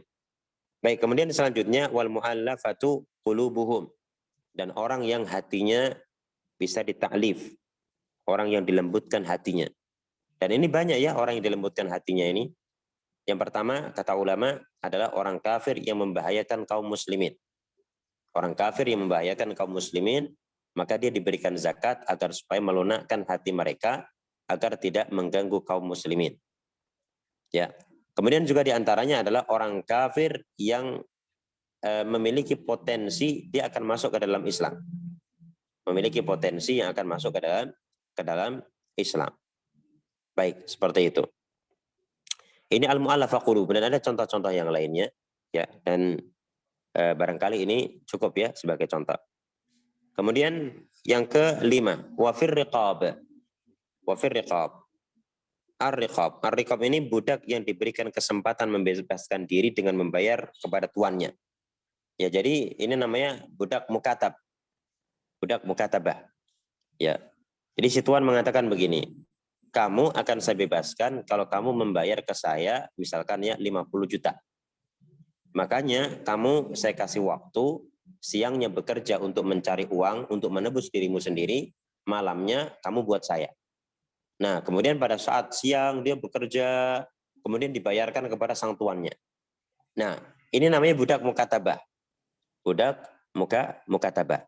Baik, kemudian selanjutnya wal mu'allafatu qulubuhum, dan orang yang hatinya bisa ditaklif, orang yang dilembutkan hatinya. Dan ini banyak ya orang yang dilembutkan hatinya ini. Yang pertama, kata ulama, adalah orang kafir yang membahayakan kaum muslimin. Orang kafir yang membahayakan kaum muslimin, maka dia diberikan zakat agar supaya melunakkan hati mereka agar tidak mengganggu kaum muslimin. Ya. Kemudian juga diantaranya adalah orang kafir yang memiliki potensi dia akan masuk ke dalam Islam. Memiliki potensi yang akan masuk ke dalam Islam. Baik, seperti itu. Ini al-mu'allafah qulub, dan ada contoh-contoh yang lainnya, ya, dan barangkali ini cukup ya sebagai contoh. Kemudian yang kelima, wafir riqab. Wafir riqab. Ar-riqab. Ar-riqab ini budak yang diberikan kesempatan membebaskan diri dengan membayar kepada tuannya. Ya, jadi ini namanya budak mukatab. Budak mukatabah. Ya. Jadi si tuan mengatakan begini, kamu akan saya bebaskan kalau kamu membayar ke saya misalkan ya 50 juta. Makanya kamu saya kasih waktu, siangnya bekerja untuk mencari uang, untuk menebus dirimu sendiri, malamnya kamu buat saya. Nah, kemudian pada saat siang dia bekerja, kemudian dibayarkan kepada sang tuannya. Nah, ini namanya budak mukatabah. Budak mukatabah.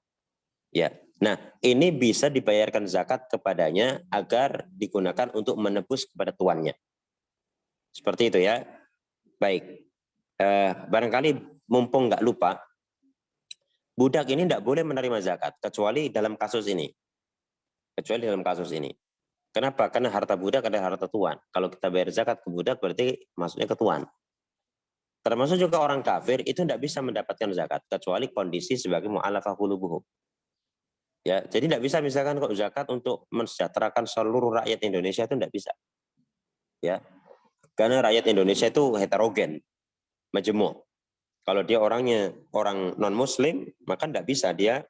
Ya. Nah, ini bisa dibayarkan zakat kepadanya agar digunakan untuk menebus kepada tuannya. Seperti itu ya. Baik. Barangkali mumpung nggak lupa, budak ini tidak boleh menerima zakat kecuali dalam kasus ini. Kecuali dalam kasus ini. Kenapa? Karena harta budak adalah harta tuan. Kalau kita bayar zakat ke budak berarti maksudnya ke tuan. Termasuk juga orang kafir itu tidak bisa mendapatkan zakat kecuali kondisi sebagai mu'allafah qulubuhum. Ya, jadi tidak bisa misalkan kok zakat untuk mensejahterakan seluruh rakyat Indonesia itu tidak bisa. Ya. Karena rakyat Indonesia itu heterogen, majemuk. Kalau dia orangnya orang non muslim, maka tidak bisa dia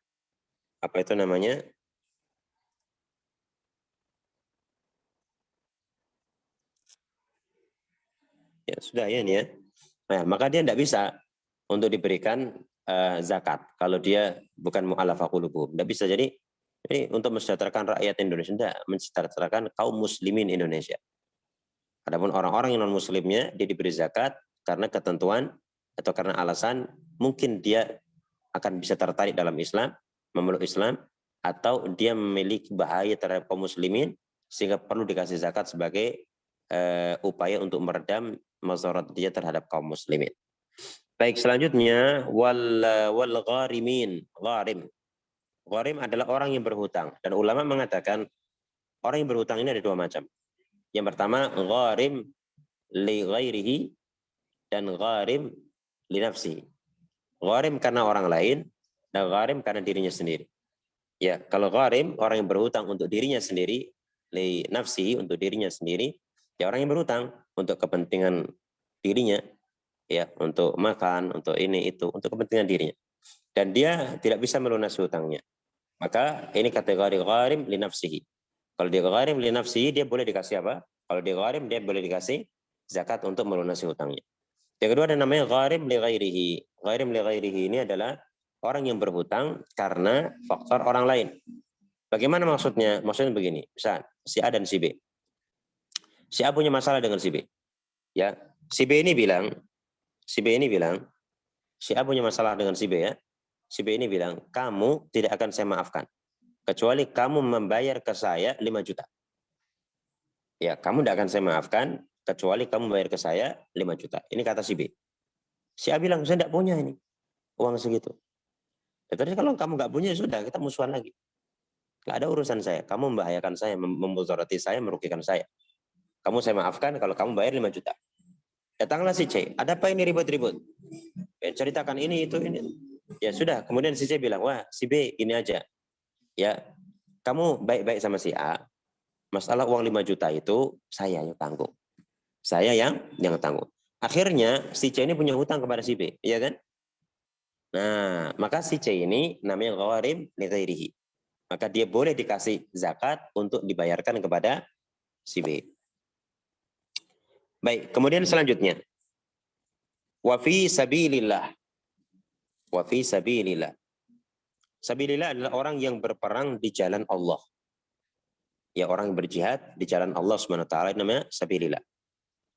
apa itu namanya? Ya sudah ya ini ya. Nah, maka dia tidak bisa untuk diberikan zakat kalau dia bukan mu'allafah qulubuhum. Tidak bisa. Jadi ini untuk mensejahterakan rakyat Indonesia, tidak mensejahterakan kaum muslimin Indonesia. Adapun orang-orang yang non muslimnya dia diberi zakat karena ketentuan atau karena alasan mungkin dia akan bisa tertarik dalam Islam, memeluk Islam, atau dia memiliki bahaya terhadap kaum muslimin sehingga perlu dikasih zakat sebagai upaya untuk meredam mazarat dia terhadap kaum muslimin. Baik, selanjutnya wal gharimin. Gharim adalah orang yang berhutang, dan ulama mengatakan orang yang berhutang ini ada dua macam. Yang pertama gharim li ghairihi dan gharim li nafsihi. Gharim karena orang lain dan gharim karena dirinya sendiri. Ya, kalau gharim orang yang berhutang untuk dirinya sendiri, li nafsihi untuk dirinya sendiri, ya orang yang berhutang untuk kepentingan dirinya, ya, untuk makan, untuk ini itu, untuk kepentingan dirinya. Dan dia tidak bisa melunasi hutangnya. Maka ini kategori gharim li nafsihi. Kalau dia gharim li nafsihi, dia boleh dikasih apa? Kalau dia gharim, dia boleh dikasih zakat untuk melunasi hutangnya. Yang kedua ada namanya gharim li ghairihi. Gharim li ghairihi ini adalah orang yang berhutang karena faktor orang lain. Bagaimana maksudnya? Maksudnya begini, misal si A dan si B. Si A punya masalah dengan si B. Ya, si A punya masalah dengan si B ya. Si B ini bilang, kamu tidak akan saya maafkan kecuali kamu membayar ke saya 5 juta. Ya, kamu tidak akan saya maafkan kecuali kamu membayar ke saya 5 juta. Ini kata si B. Si A bilang, saya tidak punya ini uang segitu. Ya, terus kalau kamu nggak punya, sudah kita musuhan lagi. Nggak ada urusan saya. Kamu membahayakan saya, memudarati saya, merugikan saya. Kamu saya maafkan kalau kamu bayar 5 juta. Datanglah si C. Ada apa ini ribut-ribut? Ya, ceritakan ini, itu, ini. Ya sudah. Kemudian si C bilang, wah si B ini aja. Ya, kamu baik-baik sama si A. Masalah uang 5 juta itu saya yang tanggung. Saya yang tanggung. Akhirnya si C ini punya hutang kepada si B. Iya kan? Nah, maka si C ini namanya gharim li ghairihi. Maka dia boleh dikasih zakat untuk dibayarkan kepada si B. Baik, kemudian selanjutnya. Wa fi sabilillah. Wa fi sabilillah. Sabilillah adalah orang yang berperang di jalan Allah. Ya, orang yang berjihad di jalan Allah Subhanahu wa taala namanya sabilillah.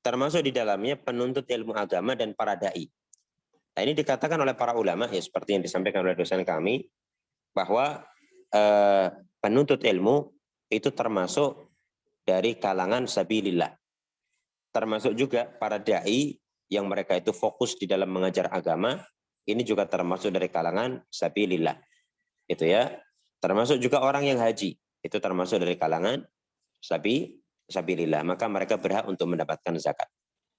Termasuk di dalamnya penuntut ilmu agama dan para dai. Nah, ini dikatakan oleh para ulama ya seperti yang disampaikan oleh dosen kami bahwa penuntut ilmu itu termasuk dari kalangan sabilillah. Termasuk juga para dai yang mereka itu fokus di dalam mengajar agama, ini juga termasuk dari kalangan sabilillah. Itu ya. Termasuk juga orang yang haji, itu termasuk dari kalangan sabilillah. Maka mereka berhak untuk mendapatkan zakat.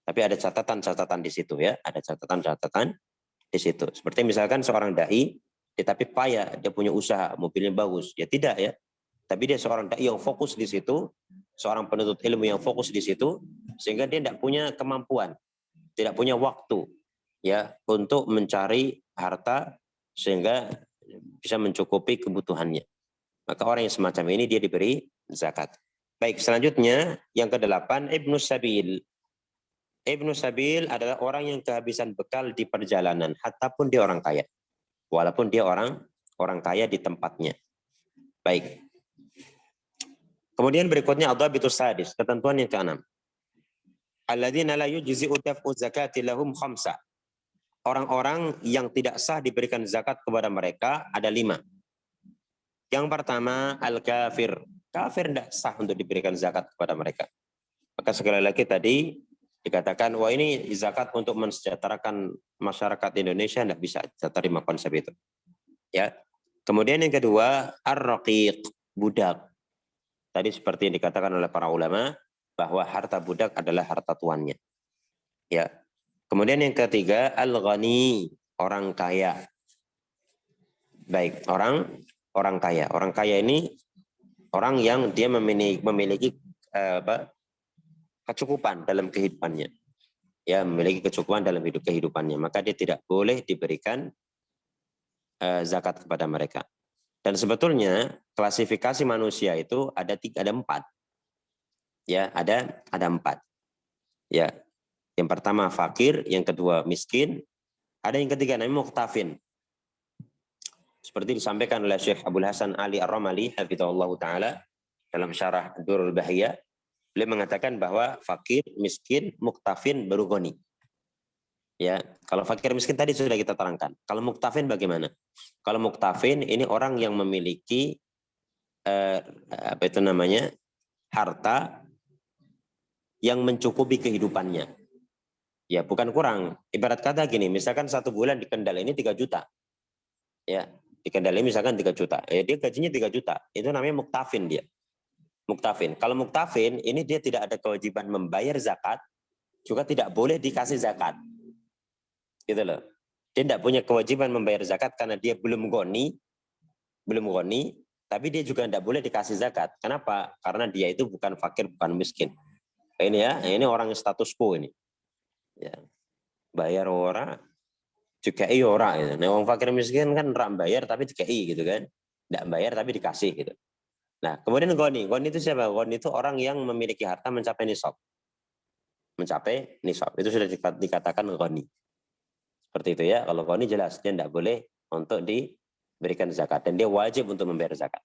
Tapi ada catatan-catatan di situ ya, ada catatan-catatan di situ. Seperti misalkan seorang dai, tetapi payah, dia punya usaha, mobilnya bagus, ya tidak ya. Tapi dia seorang dai yang fokus di situ, seorang penuntut ilmu yang fokus di situ, sehingga dia tidak punya kemampuan, tidak punya waktu ya untuk mencari harta sehingga bisa mencukupi kebutuhannya. Maka orang yang semacam ini dia diberi zakat. Baik, selanjutnya yang ke-8 Ibnu Sabil. Ibnu Sabil adalah orang yang kehabisan bekal di perjalanan, hatapun dia orang kaya. Walaupun dia orang kaya di tempatnya. Baik. Kemudian berikutnya adzabitus sadis, ketentuan yang ke-6. Alladzina la yujzi'u daf'u zakati lahum khamsa. Orang-orang yang tidak sah diberikan zakat kepada mereka ada 5. Yang pertama al-kafir. Kafir tidak sah untuk diberikan zakat kepada mereka. Maka sekali lagi tadi dikatakan, wah ini zakat untuk mensejahterakan masyarakat Indonesia, tidak bisa kita terima konsep itu. Ya. Kemudian yang kedua, ar-raqiq, budak. Tadi seperti yang dikatakan oleh para ulama, bahwa harta budak adalah harta tuannya. Ya. Kemudian yang ketiga, al-ghani, orang kaya. Baik, orang kaya. Orang kaya ini orang yang dia memiliki kecukupan dalam kehidupannya. Ya, memiliki kecukupan dalam kehidupannya, maka dia tidak boleh diberikan zakat kepada mereka. Dan sebetulnya klasifikasi manusia itu ada 4. Ya, ada 4. Ya. Yang pertama fakir, yang kedua miskin, ada yang ketiga namanya muqtafin. Seperti disampaikan oleh Syekh Abdul Hasan Ali Ar-Ramali hafizahullah taala dalam syarah Durrul Bahiyah. Beliau mengatakan bahwa fakir, miskin, muktafin, baru ghani. Ya, kalau fakir miskin tadi sudah kita terangkan. Kalau muktafin bagaimana? Kalau muktafin ini orang yang memiliki apa itu namanya, harta yang mencukupi kehidupannya. Ya, bukan kurang. Ibarat kata gini, misalkan 1 bulan di Kendal ini 3 juta. Ya, di Kendal ini misalkan 3 juta. Ya, dia gajinya 3 juta. Itu namanya muktafin dia. Muktafin. Kalau muktafin, ini dia tidak ada kewajiban membayar zakat, juga tidak boleh dikasih zakat. Gitu loh. Dia tidak punya kewajiban membayar zakat karena dia belum goni, tapi dia juga tidak boleh dikasih zakat. Kenapa? Karena dia itu bukan fakir, bukan miskin. Ini ya, ini orang status quo ini. Ya. Bayar orang, juga orang. Gitu. Nah, orang fakir miskin kan rak bayar tapi dikei gitu kan. Tidak bayar tapi dikasih gitu. Nah, kemudian goni. Goni itu siapa? Goni itu orang yang memiliki harta mencapai nisab. Mencapai nisab. Itu sudah dikatakan goni. Seperti itu ya. Kalau goni jelas dia tidak boleh untuk diberikan zakat dan dia wajib untuk membayar zakat.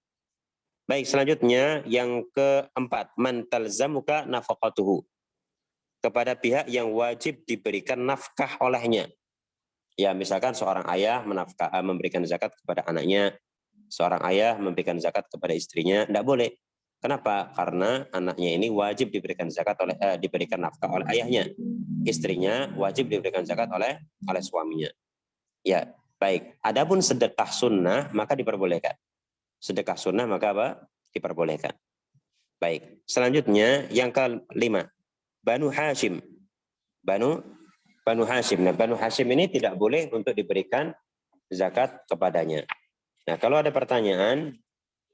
Baik, selanjutnya yang keempat, man talzamuka nafaqatuhu. Kepada pihak yang wajib diberikan nafkah olehnya. Ya, misalkan seorang ayah memberikan zakat kepada anaknya, seorang ayah memberikan zakat kepada istrinya, tidak boleh. Kenapa? Karena anaknya ini wajib diberikan zakat diberikan nafkah oleh ayahnya. Istrinya wajib diberikan zakat oleh suaminya. Ya, baik. Adapun sedekah sunnah maka diperbolehkan. Sedekah sunnah maka apa? Diperbolehkan. Baik. Selanjutnya yang kelima, Banu Hashim. Banu Hashim. Nah, Banu Hashim ini tidak boleh untuk diberikan zakat kepadanya. Nah, kalau ada pertanyaan,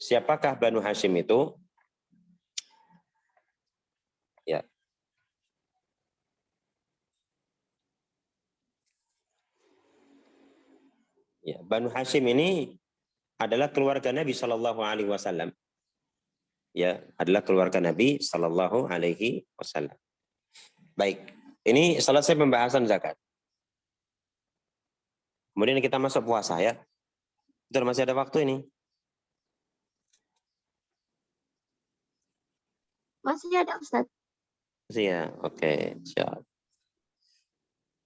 siapakah Banu Hashim itu? Ya. Ya, Banu Hashim ini adalah keluarga Nabi Shallallahu Alaihi Wasallam. Ya, adalah keluarga Nabi Shallallahu Alaihi Wasallam. Baik, ini selesai pembahasan zakat. Kemudian kita masuk puasa ya. Betul, masih ada waktu ini. Masih ada Ustaz. Ya, oke, siap.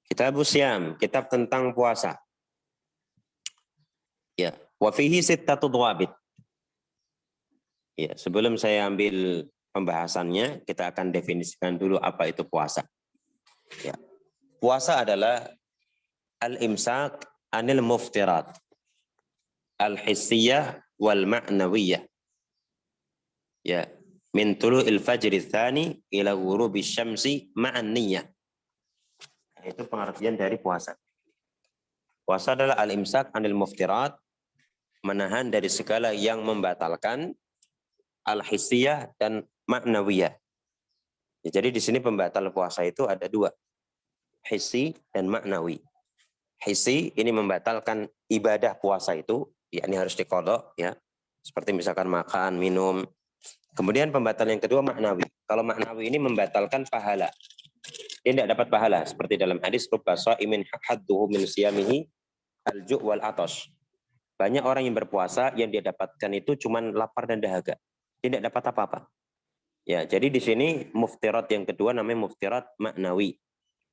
Kitab Syam, kitab tentang puasa. Ya, wa fihi sittatu dhawabit. Ya, sebelum saya ambil pembahasannya, kita akan definisikan dulu apa itu puasa. Ya. Puasa adalah al-imsak anil muftirat, al-hissiyah wal ma'nawiyah. Ya, min tulu'il fajri tsani ila ghurubi syamsi ma'an niyyah. Itu pengertian dari puasa. Puasa adalah al-imsak anil muftirat, menahan dari segala yang membatalkan, al-hissiyah dan ma'nawiyah. Ya, jadi di sini pembatal puasa itu ada 2, hissi dan ma'nawi. Hissi ini membatalkan ibadah puasa itu, yakni harus diqadha ya. Seperti misalkan makan, minum. Kemudian pembatal yang kedua ma'nawi. Kalau ma'nawi ini membatalkan pahala. Dia tidak dapat pahala seperti dalam hadis rubba sha'imin hadduhu min siyamihi al-ju' wal atash. Banyak orang yang berpuasa yang dia dapatkan itu cuman lapar dan dahaga. Tidak dapat apa-apa. Ya, jadi di sini muftirat yang kedua namanya muftirat ma'nawi.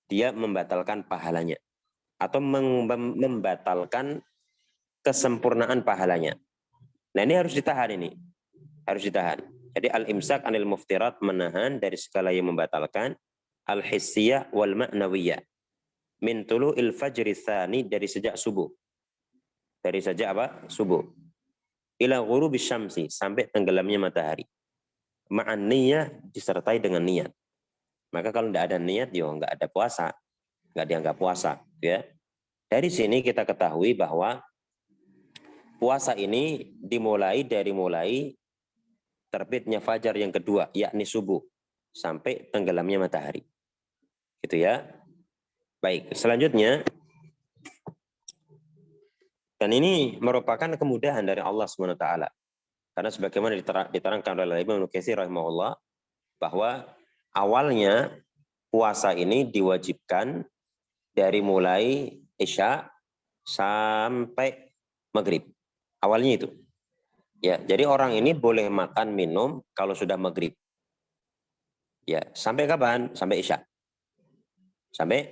Dia membatalkan pahalanya atau membatalkan kesempurnaan pahalanya. Nah, ini harus ditahan ini. Harus ditahan. Jadi al-imsak anil muftirat, menahan dari segala yang membatalkan, al-hissiyah wal ma'nawiyah. Min tulu'il fajri tsani, dari sejak subuh. Dari sejak apa? Subuh. Ila ghurubi syamsi, sampai tenggelamnya matahari. Ma'an niyah, disertai dengan niat. Maka kalau tidak ada niat, ya nggak ada puasa. Nggak dianggap puasa. Ya. Dari sini kita ketahui bahwa puasa ini dimulai dari terbitnya fajar yang kedua, yakni subuh, sampai tenggelamnya matahari. Gitu ya. Baik, selanjutnya, dan ini merupakan kemudahan dari Allah SWT. Karena sebagaimana diterangkan oleh Imam Nukatsir rahimahullah, bahwa awalnya puasa ini diwajibkan dari mulai Isya sampai Maghrib. Awalnya itu. Ya, jadi orang ini boleh makan minum kalau sudah Maghrib. Ya, sampai kapan? Sampai Isya. Sampai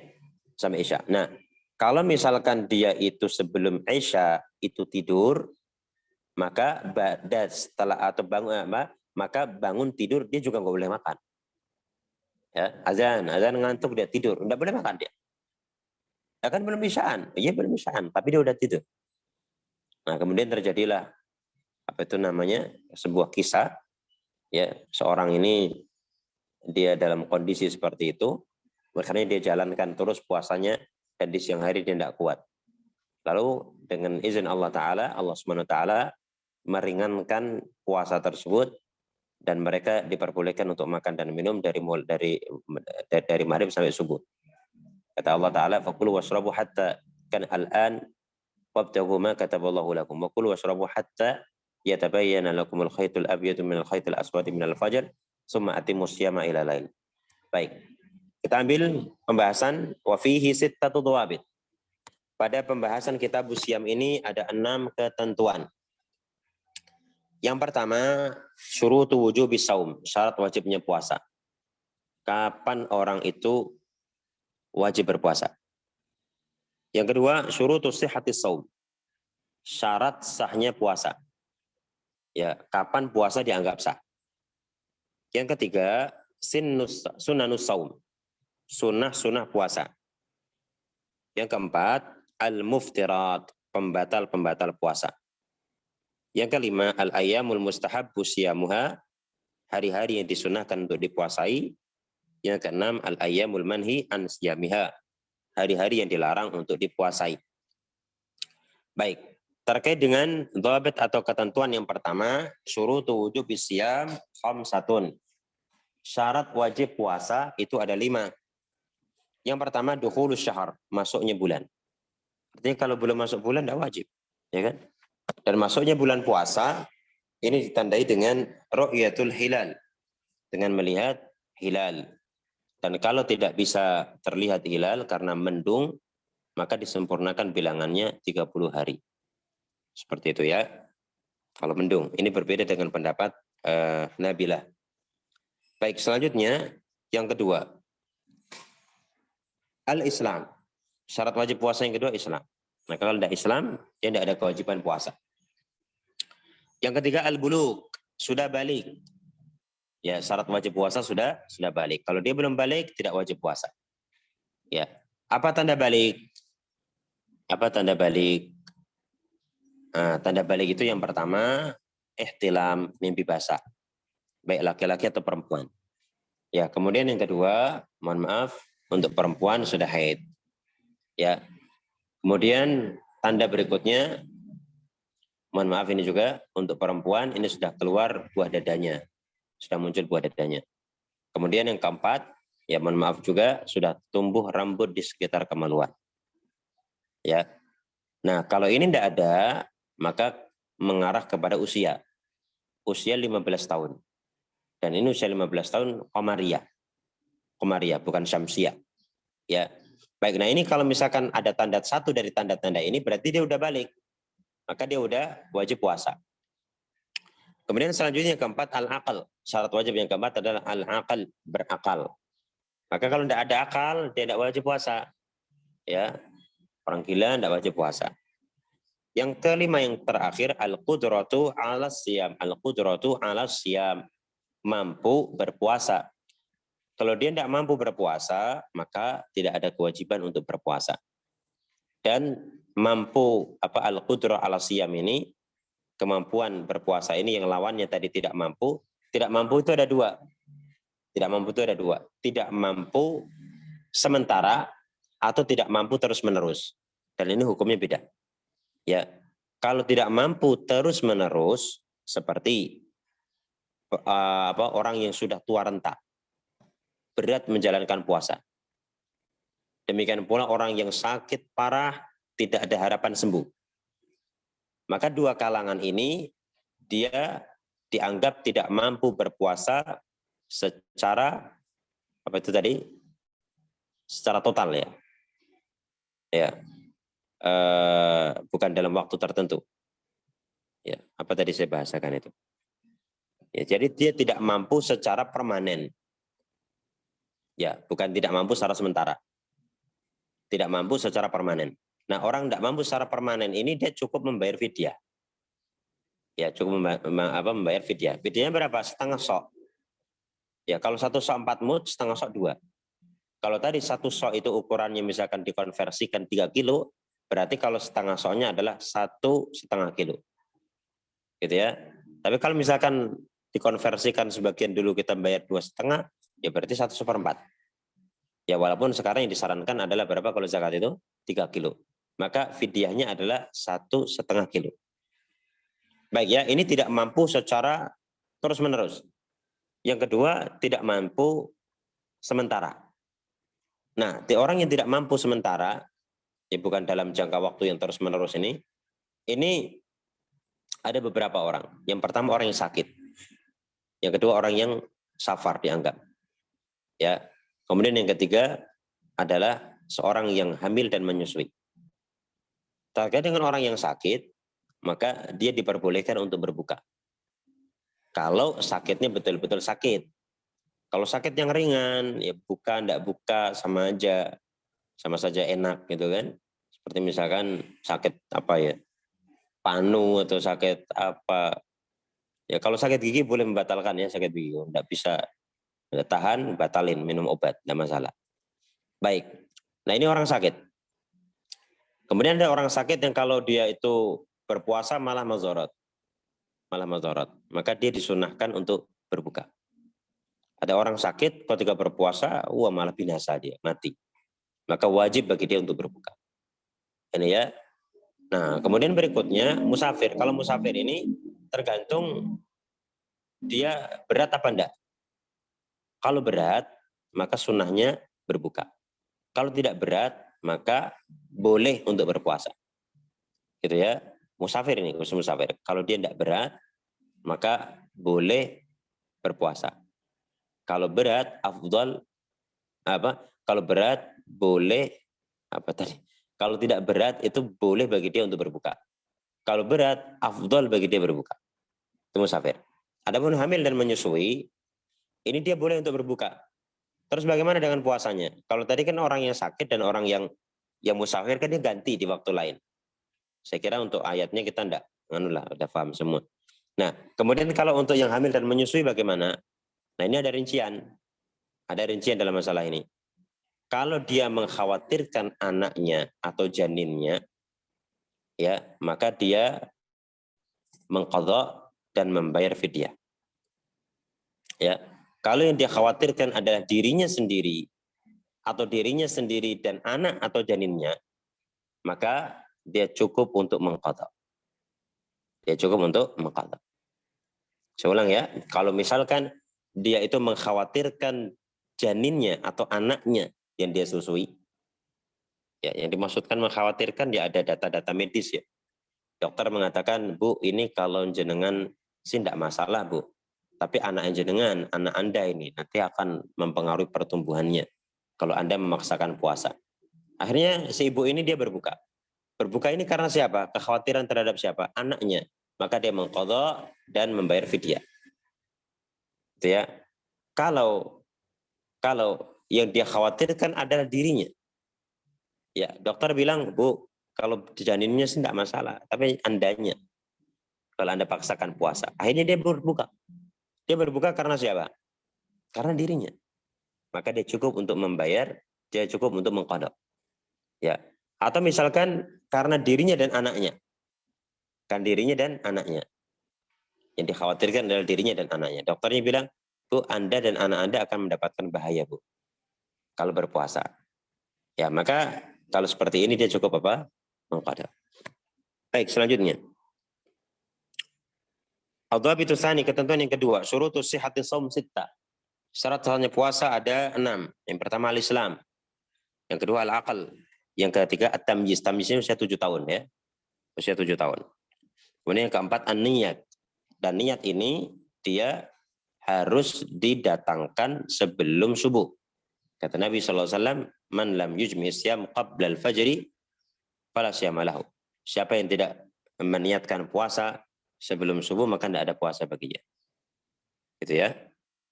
Isya. Nah, kalau misalkan dia itu sebelum Isya itu tidur, maka setelah atau bangun maka bangun tidur dia juga nggak boleh makan. Ya, azan ngantuk dia tidur, nggak boleh makan dia. Ya kan belum isyaan, iya belum isyaan, tapi dia udah tidur. Nah kemudian terjadilah apa itu namanya sebuah kisah, ya seorang ini dia dalam kondisi seperti itu, makanya dia jalankan terus puasanya dan di siang hari dia tidak kuat. Lalu dengan izin Allah Taala, Allah Subhanahu Wa Taala meringankan puasa tersebut dan mereka diperbolehkan untuk makan dan minum dari maghrib sampai subuh. Kata Allah Taala, "Fakulu washrabu hatta kan al-an wabtaghu ma kataballahu lakum wa kulu washrabu hatta yatabayyana lakum al-khaytul abyadu min al-khaytil aswadi min al-fajr summa atimmus siyama ila lail." Baik. Kita ambil pembahasan wa fihi sittatu dhawabit. Pada pembahasan kitab Siyam ini ada 6 ketentuan. Yang pertama, syurutu wujubis saum, syarat wajibnya puasa. Kapan orang itu wajib berpuasa? Yang kedua, syurutu sihhatis saum, syarat sahnya puasa. Ya, kapan puasa dianggap sah? Yang ketiga, sunanus saum, sunnah puasa. Yang keempat, al-muftirat, pembatal puasa. Yang kelima, al-ayyamul mustahabbu siyamuha, hari-hari yang disunahkan untuk dipuasai. Yang keenam, al-ayyamul manhi an siyamiha, hari-hari yang dilarang untuk dipuasai. Baik, terkait dengan dhabit atau ketentuan yang pertama, syurutu wujubis siyam khamsatun. Syarat wajib puasa itu ada 5. Yang pertama, dukhulus syahr, masuknya bulan. Artinya kalau belum masuk bulan tidak wajib, ya kan? Dan masuknya bulan puasa ini ditandai dengan ru'yatul hilal, dengan melihat hilal. Dan kalau tidak bisa terlihat hilal karena mendung, maka disempurnakan bilangannya 30 hari. Seperti itu ya. Kalau mendung, ini berbeda dengan pendapat Nabilah. Baik, selanjutnya yang kedua, al-Islam. Syarat wajib puasa yang kedua Islam. Nah, kalau tidak Islam, dia tidak ada kewajiban puasa. Yang ketiga, al-bulugh, sudah balik. Ya, syarat wajib puasa sudah balik. Kalau dia belum balik, tidak wajib puasa. Ya, apa tanda balik? Apa tanda balik? Nah, tanda balik itu yang pertama, ihtilam, mimpi basah. Baik laki-laki atau perempuan. Ya, kemudian yang kedua, mohon maaf, untuk perempuan sudah haid. Ya. Kemudian tanda berikutnya, mohon maaf ini juga untuk perempuan ini sudah keluar buah dadanya, sudah muncul buah dadanya. Kemudian yang keempat, ya mohon maaf juga sudah tumbuh rambut di sekitar kemaluan. Ya, nah kalau ini tidak ada, maka mengarah kepada usia 15 tahun. Dan ini usia 15 tahun Qamariyah, bukan Syamsiyah. Ya. Baik, nah ini kalau misalkan ada tanda satu dari tanda-tanda ini, berarti dia udah balik. Maka dia udah wajib puasa. Kemudian selanjutnya yang keempat, al-aqal. Syarat wajib yang keempat adalah al-aqal, berakal. Maka kalau tidak ada akal, dia tidak wajib puasa. Ya, orang gila tidak wajib puasa. Yang kelima yang terakhir, al-qudratu ala siyam. Al-qudratu ala siyam. Mampu berpuasa. Kalau dia tidak mampu berpuasa, maka tidak ada kewajiban untuk berpuasa. Dan mampu al-qudrah ala siyam ini, kemampuan berpuasa ini yang lawannya tadi tidak mampu. Tidak mampu itu ada 2. Tidak mampu itu ada 2. Tidak mampu sementara atau tidak mampu terus-menerus. Dan ini hukumnya beda. Ya, kalau tidak mampu terus-menerus seperti orang yang sudah tua renta, berat menjalankan puasa. Demikian pula orang yang sakit parah, tidak ada harapan sembuh. Maka 2 kalangan ini dia dianggap tidak mampu berpuasa secara secara total ya. Ya. Bukan dalam waktu tertentu. Ya, apa tadi saya bahasakan itu? Ya, jadi dia tidak mampu secara permanen. Ya, bukan tidak mampu secara sementara. Tidak mampu secara permanen. Nah, orang tidak mampu secara permanen ini dia cukup membayar fidyah. Ya, cukup membayar fidyah. Fidyahnya berapa? Setengah sok. Ya, kalau 1 sok 4 mud, setengah sok 2. Kalau tadi 1 sok itu ukurannya misalkan dikonversikan 3 kilo, berarti kalau setengah soknya adalah 1,5 kilo. Gitu ya. Tapi kalau misalkan dikonversikan sebagian dulu kita bayar 2,5, ya berarti 1/4. Ya, walaupun sekarang yang disarankan adalah berapa kalau zakat itu? 3 kilo. Maka fidyahnya adalah 1,5 kilo. Baik ya, ini tidak mampu secara terus-menerus. Yang kedua, tidak mampu sementara. Nah, di orang yang tidak mampu sementara, ya bukan dalam jangka waktu yang terus-menerus ini ada beberapa orang. Yang pertama orang yang sakit. Yang kedua orang yang safar dianggap. Ya. Kemudian yang ketiga adalah seorang yang hamil dan menyusui. Terkait dengan orang yang sakit, maka dia diperbolehkan untuk berbuka. Kalau sakitnya betul-betul sakit. Kalau sakit yang ringan, ya buka, enggak buka, sama aja. Sama saja enak gitu kan. Seperti misalkan sakit apa ya, panu atau sakit apa. Ya kalau sakit gigi boleh membatalkan ya sakit gigi. Enggak bisa tahan, batalin, minum obat, enggak masalah. Baik, nah ini orang sakit. Kemudian ada orang sakit yang kalau dia itu berpuasa malah mazharat. Maka dia disunahkan untuk berbuka. Ada orang sakit ketika berpuasa, wah malah binasa dia, mati. Maka wajib bagi dia untuk berbuka. Ini ya. Nah, kemudian berikutnya musafir. Kalau musafir ini tergantung dia berat apa enggak. Kalau berat, maka sunnahnya berbuka. Kalau tidak berat, maka boleh untuk berpuasa. Gitu ya. Musafir ini, khusus musafir. Kalau dia tidak berat, maka boleh berpuasa. Kalau berat, afdal apa? Kalau berat boleh apa tadi? Kalau tidak berat itu boleh bagi dia untuk berbuka. Kalau berat, afdal bagi dia berbuka. Itu musafir. Adapun hamil dan menyusui, ini dia boleh untuk berbuka. Terus bagaimana dengan puasanya? Kalau tadi kan orang yang sakit dan orang yang musafir kan dia ganti di waktu lain. Saya kira untuk ayatnya kita enggak, udah paham semua. Nah, kemudian kalau untuk yang hamil dan menyusui bagaimana? Nah, ini ada rincian. Ada rincian dalam masalah ini. Kalau dia mengkhawatirkan anaknya atau janinnya, ya, maka dia mengqadha dan membayar fidyah. Ya, kalau yang dia khawatirkan adalah dirinya sendiri dan anak atau janinnya, maka dia cukup untuk mengqadha. Saya ulang ya, kalau misalkan dia itu mengkhawatirkan janinnya atau anaknya yang dia susui, ya, yang dimaksudkan mengkhawatirkan ya ada data-data medis ya. Dokter mengatakan, Bu, ini kalau jenengan sih tidak masalah, Bu. Tapi anak jenengan, anak Anda ini nanti akan mempengaruhi pertumbuhannya kalau Anda memaksakan puasa. Akhirnya si ibu ini dia berbuka. Berbuka ini karena siapa? Kekhawatiran terhadap siapa? Anaknya. Maka dia mengqadha dan membayar fidyah. Gitu ya. Kalau yang dia khawatirkan adalah dirinya. Ya, dokter bilang, Bu, kalau janinnya sih tidak masalah, tapi Andanya. Kalau Anda paksakan puasa. Akhirnya dia berbuka. Dia berbuka karena siapa? Karena dirinya. Maka dia cukup untuk membayar, dia cukup untuk mengqadha. Ya. Atau misalkan karena dirinya dan anaknya. Kan dirinya dan anaknya. Yang dikhawatirkan adalah dirinya dan anaknya. Dokternya bilang, Bu, Anda dan anak Anda akan mendapatkan bahaya, Bu, kalau berpuasa. Ya, maka kalau seperti ini dia cukup apa? Mengqadha. Baik, selanjutnya. Adzabitu tsani, ketentuan yang kedua, syurutus sihhati shaum 6. Syarat sahnya puasa ada 6. Yang pertama al-Islam. Yang kedua al-aql. Yang ketiga at-tamyiz. Tamyiznya usia 7 tahun ya. Usia 7 tahun. Kemudian yang keempat an-niyat. Dan niat ini dia harus didatangkan sebelum subuh. Kata Nabi SAW, man lam yujmi siyam qabla al-fajri fala siyama lahu. Siapa yang tidak meniatkan puasa sebelum subuh maka tidak ada puasa baginya. Gitu ya.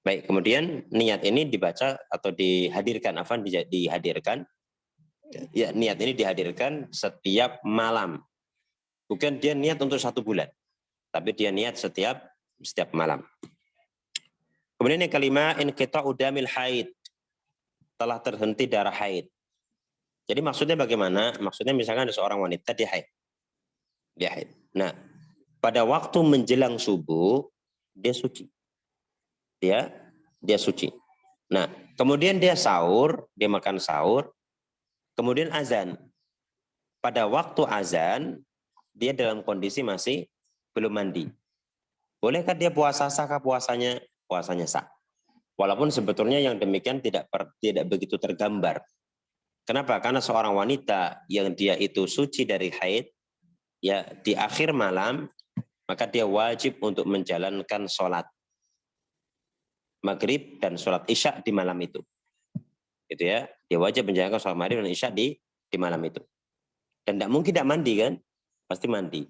Baik, kemudian niat ini dibaca atau dihadirkan, dihadirkan. Ya, niat ini dihadirkan setiap malam. Bukan dia niat untuk 1 bulan. Tapi dia niat setiap malam. Kemudian yang kelima, inqita'u damil haid. Telah terhenti darah haid. Jadi maksudnya bagaimana? Maksudnya misalkan ada seorang wanita dia haid. Nah, pada waktu menjelang subuh dia suci. Dia suci. Nah, kemudian dia sahur, dia makan sahur, kemudian azan. Pada waktu azan dia dalam kondisi masih belum mandi. Bolehkah dia puasa? Sahkah puasanya? Puasanya sah. Walaupun sebetulnya yang demikian tidak begitu tergambar. Kenapa? Karena seorang wanita yang dia itu suci dari haid, ya di akhir malam, maka dia wajib untuk menjalankan sholat maghrib dan sholat isya di malam itu. Gitu ya, dia wajib menjalankan sholat maghrib dan isya di malam itu. Dan tidak mungkin tidak mandi kan? Pasti mandi.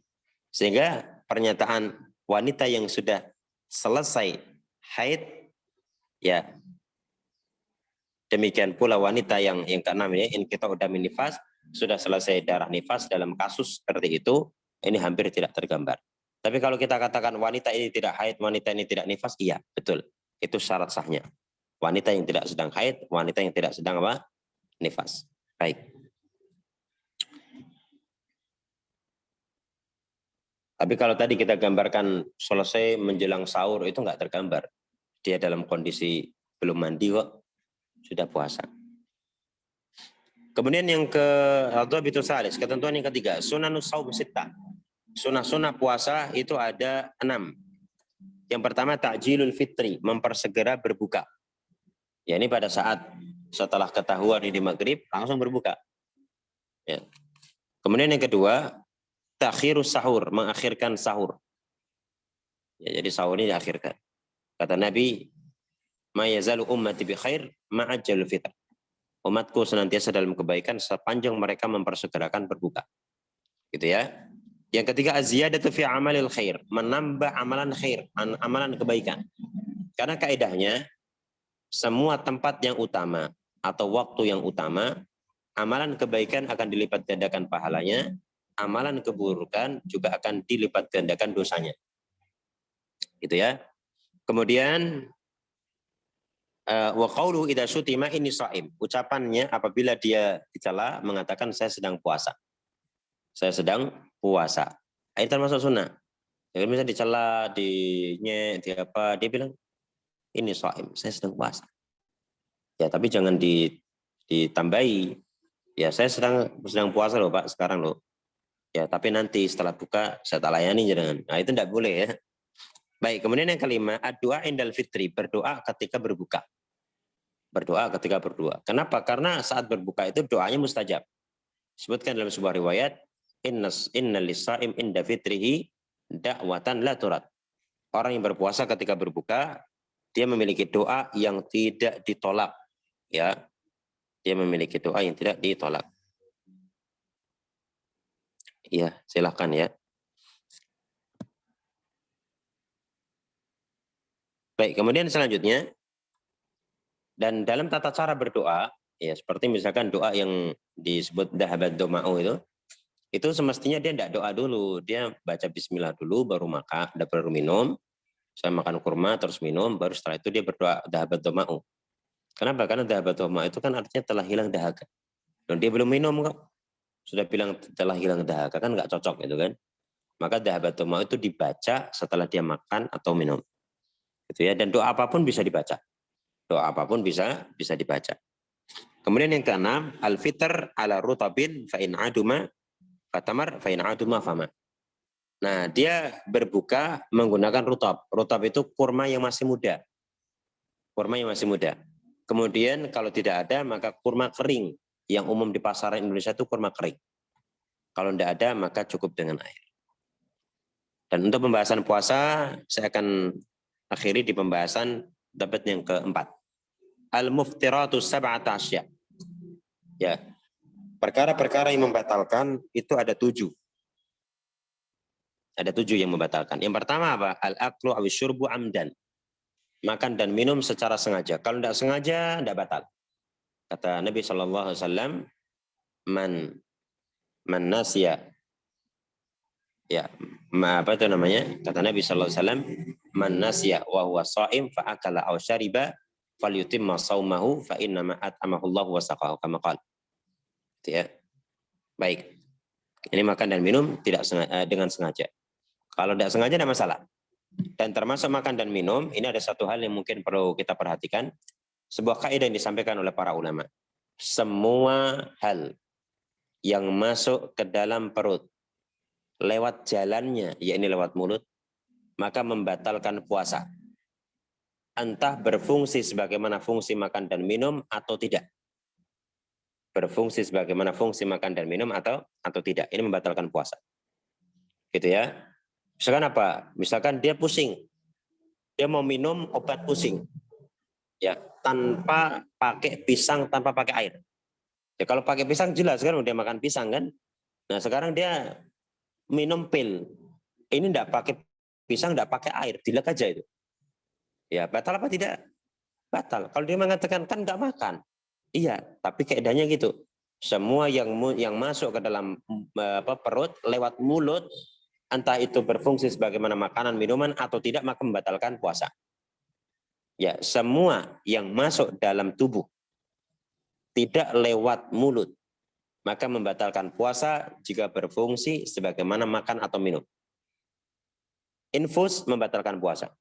Sehingga pernyataan wanita yang sudah selesai haid, ya demikian pula wanita yang keenam ini, kita udah nifas, sudah selesai darah nifas, dalam kasus seperti itu, ini hampir tidak tergambar. Tapi kalau kita katakan wanita ini tidak haid, wanita ini tidak nifas, iya betul, itu syarat sahnya. Wanita yang tidak sedang haid, wanita yang tidak sedang apa? Nifas. Baik. Tapi kalau tadi kita gambarkan selesai menjelang sahur itu nggak tergambar. Dia dalam kondisi belum mandi kok sudah puasa. Kemudian yang ketentuan yang ketiga, sunanus shaum sittah. Sunah-sunah puasa itu ada 6. Yang pertama ta'jilul fitri, mempersegera berbuka. Ya ini pada saat setelah ketahuan ini maghrib langsung berbuka. Ya. Kemudian yang kedua takhirus sahur, mengakhirkan sahur. Ya, jadi sahur ini diakhirkan. Kata Nabi, ma yazalu ummati bi khair ma'ajjalul fitr. Umatku senantiasa dalam kebaikan sepanjang mereka mempersegerakan berbuka. Gitu ya. Yang ketiga az-ziyadatu fi amalil khair, menambah amalan khair, amalan kebaikan. Karena kaidahnya semua tempat yang utama atau waktu yang utama, amalan kebaikan akan dilipat gandakan pahalanya, amalan keburukan juga akan dilipat gandakan dosanya. Gitu ya. Kemudian wa qauluhu idza syutima inni shaim. Ucapannya apabila dia dicela mengatakan saya sedang puasa. Saya sedang puasa. Ini termasuk sunnah. Jadi misalnya dicela, di apa, dia bilang ini shaim, saya sedang puasa. Ya, tapi jangan ditambahi. Ya, saya sedang puasa loh, Pak, sekarang loh. Ya, tapi nanti setelah buka saya tak layani jangan. Nah, itu tidak boleh ya. Baik, kemudian yang kelima, doa indal fitri, berdoa ketika berbuka. Berdoa ketika berdoa. Kenapa? Karena saat berbuka itu doanya mustajab. Sebutkan dalam sebuah riwayat, inna lisaim inda fitrihi da'watan la turat. Orang yang berpuasa ketika berbuka, dia memiliki doa yang tidak ditolak. Ya, dia memiliki doa yang tidak ditolak. Iya, silakan ya. Baik, kemudian selanjutnya, dan dalam tata cara berdoa, ya seperti misalkan doa yang disebut dahabat doma'u itu semestinya dia tidak doa dulu, dia baca bismillah dulu, baru makan, baru minum, saya makan kurma terus minum, baru setelah itu dia berdoa dahabat doma'u. Kenapa? Karena dahabat doma'u itu kan artinya telah hilang dahaga. Dan dia belum minum kok, sudah bilang telah hilang dahaga, kan nggak cocok gitu kan. Maka dahabat doma'u itu dibaca setelah dia makan atau minum. Gitu ya, dan doa apapun bisa dibaca. Doa apapun bisa dibaca. Kemudian yang keenam, al-fitr ala rutabin fa in aduma fatamar fa in aduma fama. Nah, dia berbuka menggunakan rutab. Rutab itu kurma yang masih muda. Kurma yang masih muda. Kemudian kalau tidak ada maka kurma kering. Yang umum di pasaran Indonesia itu kurma kering. Kalau tidak ada maka cukup dengan air. Dan untuk pembahasan puasa saya akan akhiri di pembahasan dapat yang keempat. Al-muftiratu sab'ata asya. Ya. Perkara-perkara yang membatalkan itu ada 7. Ada 7 yang membatalkan. Yang pertama apa? Al-aklu awisyurbu amdan. Makan dan minum secara sengaja. Kalau tidak sengaja, tidak batal. Kata Nabi SAW, man nasya, ya, apa itu namanya? Kata Nabi sallallahu alaihi wasallam, "Man nasiya wa huwa sha'im fa akala aw syariba falyutimma shaumahu fa inna ma at'amahu Allah wa saqahu," kama qala. Ya. Baik. Ini makan dan minum tidak dengan sengaja. Kalau tidak sengaja tidak masalah. Dan termasuk makan dan minum, ini ada satu hal yang mungkin perlu kita perhatikan. Sebuah kaidah yang disampaikan oleh para ulama. Semua hal yang masuk ke dalam perut lewat jalannya, yakni lewat mulut, maka membatalkan puasa. Entah berfungsi sebagaimana fungsi makan dan minum atau tidak. Berfungsi sebagaimana fungsi makan dan minum atau tidak. Ini membatalkan puasa. Gitu ya. Misalkan apa? Misalkan dia pusing. Dia mau minum obat pusing. Ya, tanpa pakai pisang, tanpa pakai air. Ya kalau pakai pisang jelas kan udah makan pisang kan. Nah, sekarang dia minum pil. Ini enggak pakai pisang, enggak pakai air, dilek aja itu. Ya, batal apa tidak? Batal. Kalau dia mengatakan kan enggak makan. Iya, tapi kaidahnya gitu. Semua yang masuk ke dalam perut lewat mulut, entah itu berfungsi sebagaimana makanan, minuman atau tidak, maka membatalkan puasa. Ya, semua yang masuk dalam tubuh tidak lewat mulut, maka membatalkan puasa jika berfungsi sebagaimana makan atau minum. Infus membatalkan puasa.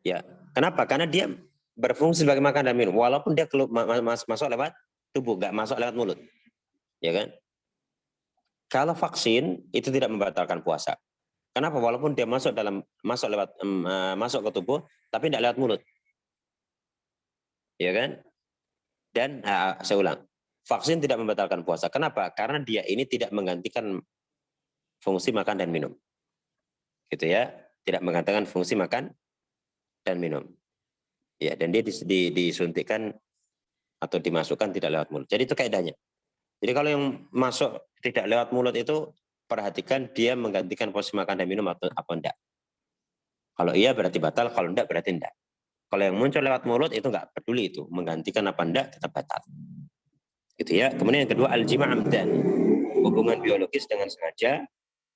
Ya, kenapa? Karena dia berfungsi sebagai makan dan minum, walaupun dia masuk lewat tubuh, nggak masuk lewat mulut, ya kan? Kalau vaksin itu tidak membatalkan puasa. Kenapa? Walaupun dia masuk ke tubuh, tapi tidak lewat mulut, ya kan? Dan saya ulang, vaksin tidak membatalkan puasa. Kenapa? Karena dia ini tidak menggantikan fungsi makan dan minum, gitu ya? Tidak menggantikan fungsi makan dan minum. Ya, dan dia disuntikkan atau dimasukkan tidak lewat mulut. Jadi itu kaidahnya. Jadi kalau yang masuk tidak lewat mulut itu, perhatikan dia menggantikan fungsi makan dan minum atau apa enggak. Kalau iya berarti batal, kalau enggak berarti enggak. Kalau yang muncul lewat mulut itu enggak peduli itu, menggantikan apa enggak tetap batal. Gitu ya. Kemudian yang kedua al-jima' amdan, hubungan biologis dengan sengaja.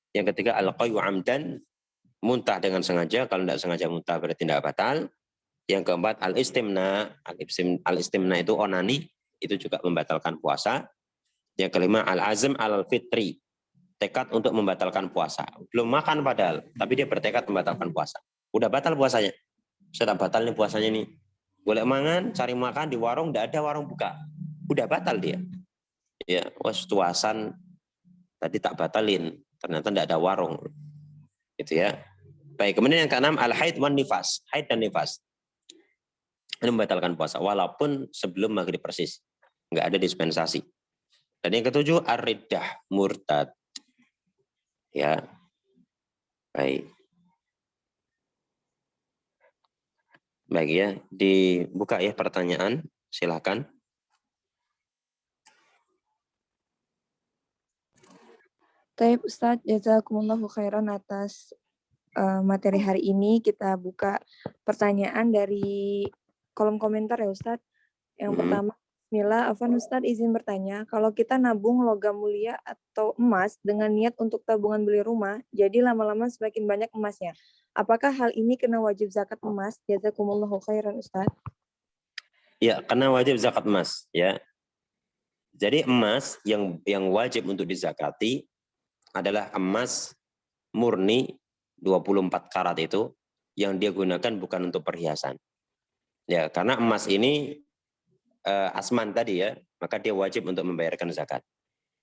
Yang ketiga al-qayu amdan, muntah dengan sengaja. Kalau enggak sengaja muntah berarti enggak batal. Yang keempat al-istimna, al-istimna itu onani, itu juga membatalkan puasa. Yang kelima al-azm al-fitri, tekad untuk membatalkan puasa. Belum makan padahal, tapi dia bertekad membatalkan puasa. Udah batal puasanya. Saya tak batal nih puasanya nih. Boleh mangan, cari makan di warung, tidak ada warung buka. Udah batal dia. Ya, was tuasan tadi tak batalin, ternyata tidak ada warung. Gitu ya. Baik, kemudian yang keenam al-haid wan nifas, haid dan nifas. Ini membatalkan puasa walaupun sebelum maghrib persis. Enggak ada dispensasi. Dan yang ketujuh ar-riddah, murtad. Ya. Baik. Baik ya, dibuka ya pertanyaan, silakan. Baik Ustadz, jazakumullahu khairan atas materi hari ini. Kita buka pertanyaan dari kolom komentar ya Ustadz. Yang pertama, Bismillah, Afwan Ustadz izin bertanya, kalau kita nabung logam mulia atau emas dengan niat untuk tabungan beli rumah, jadi lama-lama semakin banyak emasnya. Apakah hal ini kena wajib zakat emas? Jazakumullahu khairan Ustadz. Ya, kena wajib zakat emas ya. Jadi emas yang wajib untuk dizakati adalah emas murni 24 karat itu yang dia gunakan bukan untuk perhiasan. Ya, karena emas ini asman tadi ya, maka dia wajib untuk membayarkan zakat.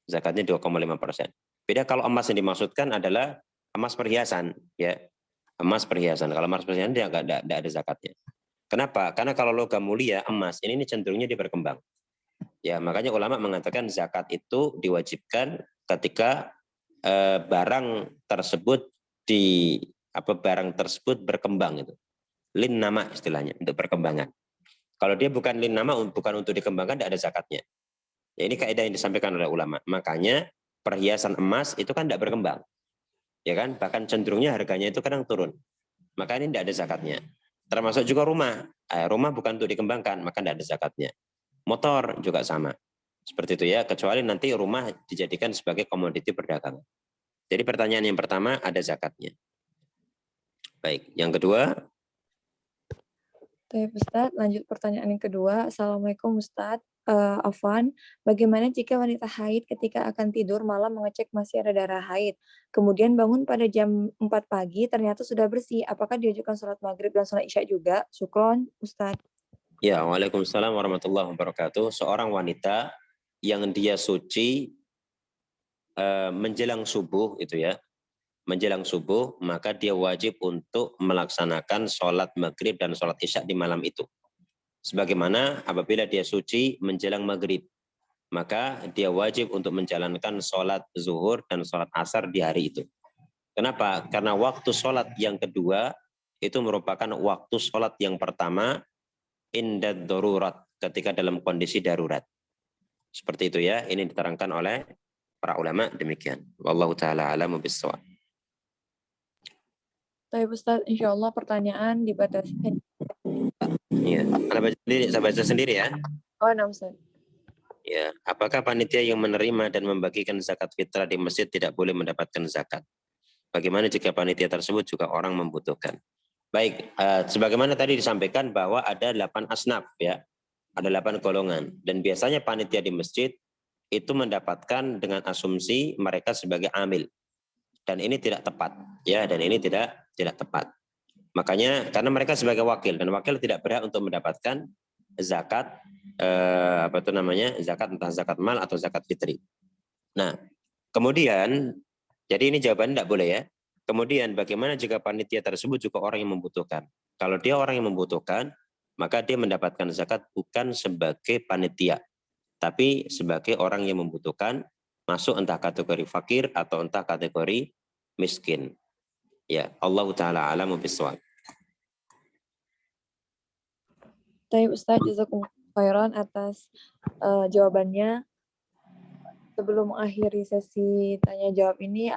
Zakatnya 2,5%. Beda kalau emas yang dimaksudkan adalah emas perhiasan, ya. Emas perhiasan. Kalau emas perhiasan dia enggak ada zakatnya. Kenapa? Karena kalau logam mulia emas ini cenderungnya dia berkembang. Ya, makanya ulama mengatakan zakat itu diwajibkan ketika barang tersebut berkembang itu. Lin nama istilahnya untuk perkembangan. Kalau dia bukan lin nama, bukan untuk dikembangkan, tidak ada zakatnya. Ya, ini kaidah yang disampaikan oleh ulama. Makanya perhiasan emas itu kan tidak berkembang. Ya kan? Bahkan cenderungnya harganya itu kadang turun. Maka ini tidak ada zakatnya. Termasuk juga rumah. Rumah bukan untuk dikembangkan, maka tidak ada zakatnya. Motor juga sama. Seperti itu ya, kecuali nanti rumah dijadikan sebagai komoditi perdagangan. Jadi pertanyaan yang pertama ada zakatnya. Baik, yang kedua. Baik Ustadz, lanjut pertanyaan yang kedua. Assalamualaikum Ustadz. Afwan, bagaimana jika wanita haid ketika akan tidur malam mengecek masih ada darah haid, kemudian bangun pada jam 4 pagi ternyata sudah bersih, apakah diajukan sholat maghrib dan sholat isya juga? Syukron Ustadz. Ya, waalaikumsalam warahmatullahi wabarakatuh. Seorang wanita yang dia suci menjelang subuh itu ya, menjelang subuh, maka dia wajib untuk melaksanakan sholat maghrib dan sholat isya di malam itu. Sebagaimana apabila dia suci menjelang maghrib, maka dia wajib untuk menjalankan sholat zuhur dan sholat asar di hari itu. Kenapa? Karena waktu sholat yang kedua itu merupakan waktu sholat yang pertama indad darurat, ketika dalam kondisi darurat. Seperti itu ya, ini diterangkan oleh para ulama demikian. Wallahu ta'ala a'lamu bissawab. Baik Ustaz, insya Allah pertanyaan dibatasi. Iya, saya baca sendiri ya. Oh, nah Ustaz. Ya, apakah panitia yang menerima dan membagikan zakat fitrah di masjid tidak boleh mendapatkan zakat? Bagaimana jika panitia tersebut juga orang membutuhkan? Baik, sebagaimana tadi disampaikan bahwa ada 8 asnaf ya, ada 8 golongan, dan biasanya panitia di masjid itu mendapatkan dengan asumsi mereka sebagai amil, dan ini tidak tepat ya, dan ini tidak tepat. Makanya karena mereka sebagai wakil, dan wakil tidak berhak untuk mendapatkan zakat zakat entah zakat mal atau zakat fitri. Nah, kemudian jadi ini jawabannya tidak boleh ya. Kemudian bagaimana jika panitia tersebut juga orang yang membutuhkan? Kalau dia orang yang membutuhkan, maka dia mendapatkan zakat bukan sebagai panitia, tapi sebagai orang yang membutuhkan, masuk entah kategori fakir atau entah kategori miskin. Ya, Allah Ta'ala a'lamu bissawab. Baik Ustaz, jazakumullah khairan atas jawabannya. Sebelum mengakhiri sesi tanya jawab ini,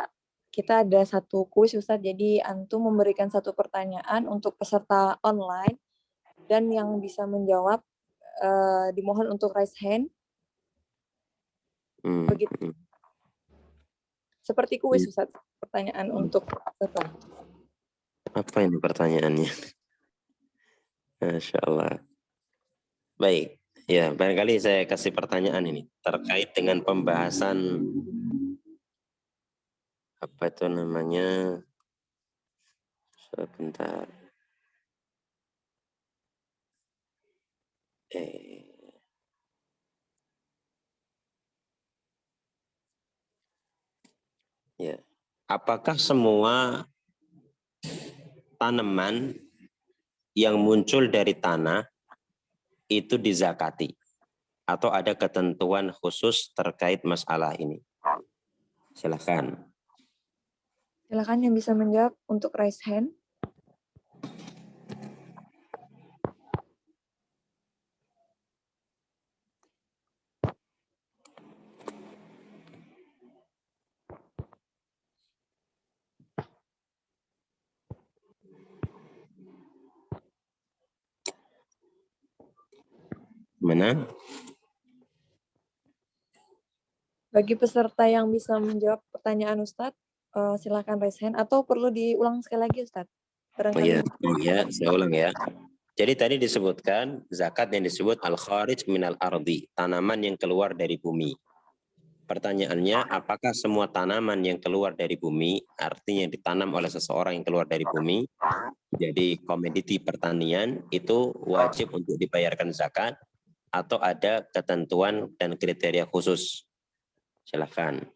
kita ada satu kuis Ustaz. Jadi antum memberikan satu pertanyaan untuk peserta online, dan yang bisa menjawab dimohon untuk raise hand. Begitu. Seperti kuis Ustaz, pertanyaan untuk peserta. Apa ini pertanyaannya? Masya Allah. Baik, ya barangkali saya kasih pertanyaan ini terkait dengan pembahasan apa itu namanya? Sebentar. Ya. Apakah semua tanaman yang muncul dari tanah itu dizakati? Atau ada ketentuan khusus terkait masalah ini? Silakan. Silakan yang bisa menjawab untuk raise hand. Mana? Bagi peserta yang bisa menjawab pertanyaan Ustadz, silakan raise hand, atau perlu diulang sekali lagi Ustadz? Iya, saya ulang ya. Jadi tadi disebutkan zakat yang disebut al-kharij minal ardi, tanaman yang keluar dari bumi. Pertanyaannya, apakah semua tanaman yang keluar dari bumi, artinya ditanam oleh seseorang yang keluar dari bumi, jadi komoditi pertanian, itu wajib untuk dibayarkan zakat, atau ada ketentuan dan kriteria khusus? Silakan.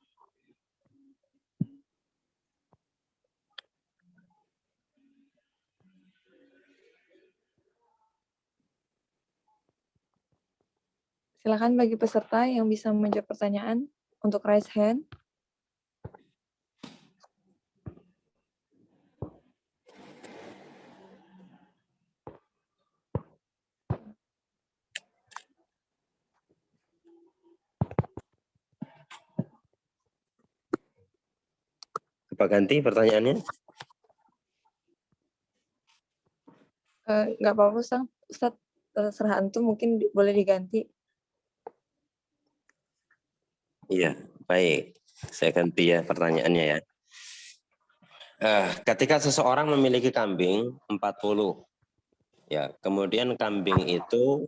Silakan bagi peserta yang bisa menjawab pertanyaan untuk raise hand. Apa ganti pertanyaannya? Nggak apa-apa Ustaz, terserah antum, mungkin boleh diganti. Iya, baik. Saya ganti ya pertanyaannya ya. Ketika seseorang memiliki kambing 40, ya, kemudian kambing itu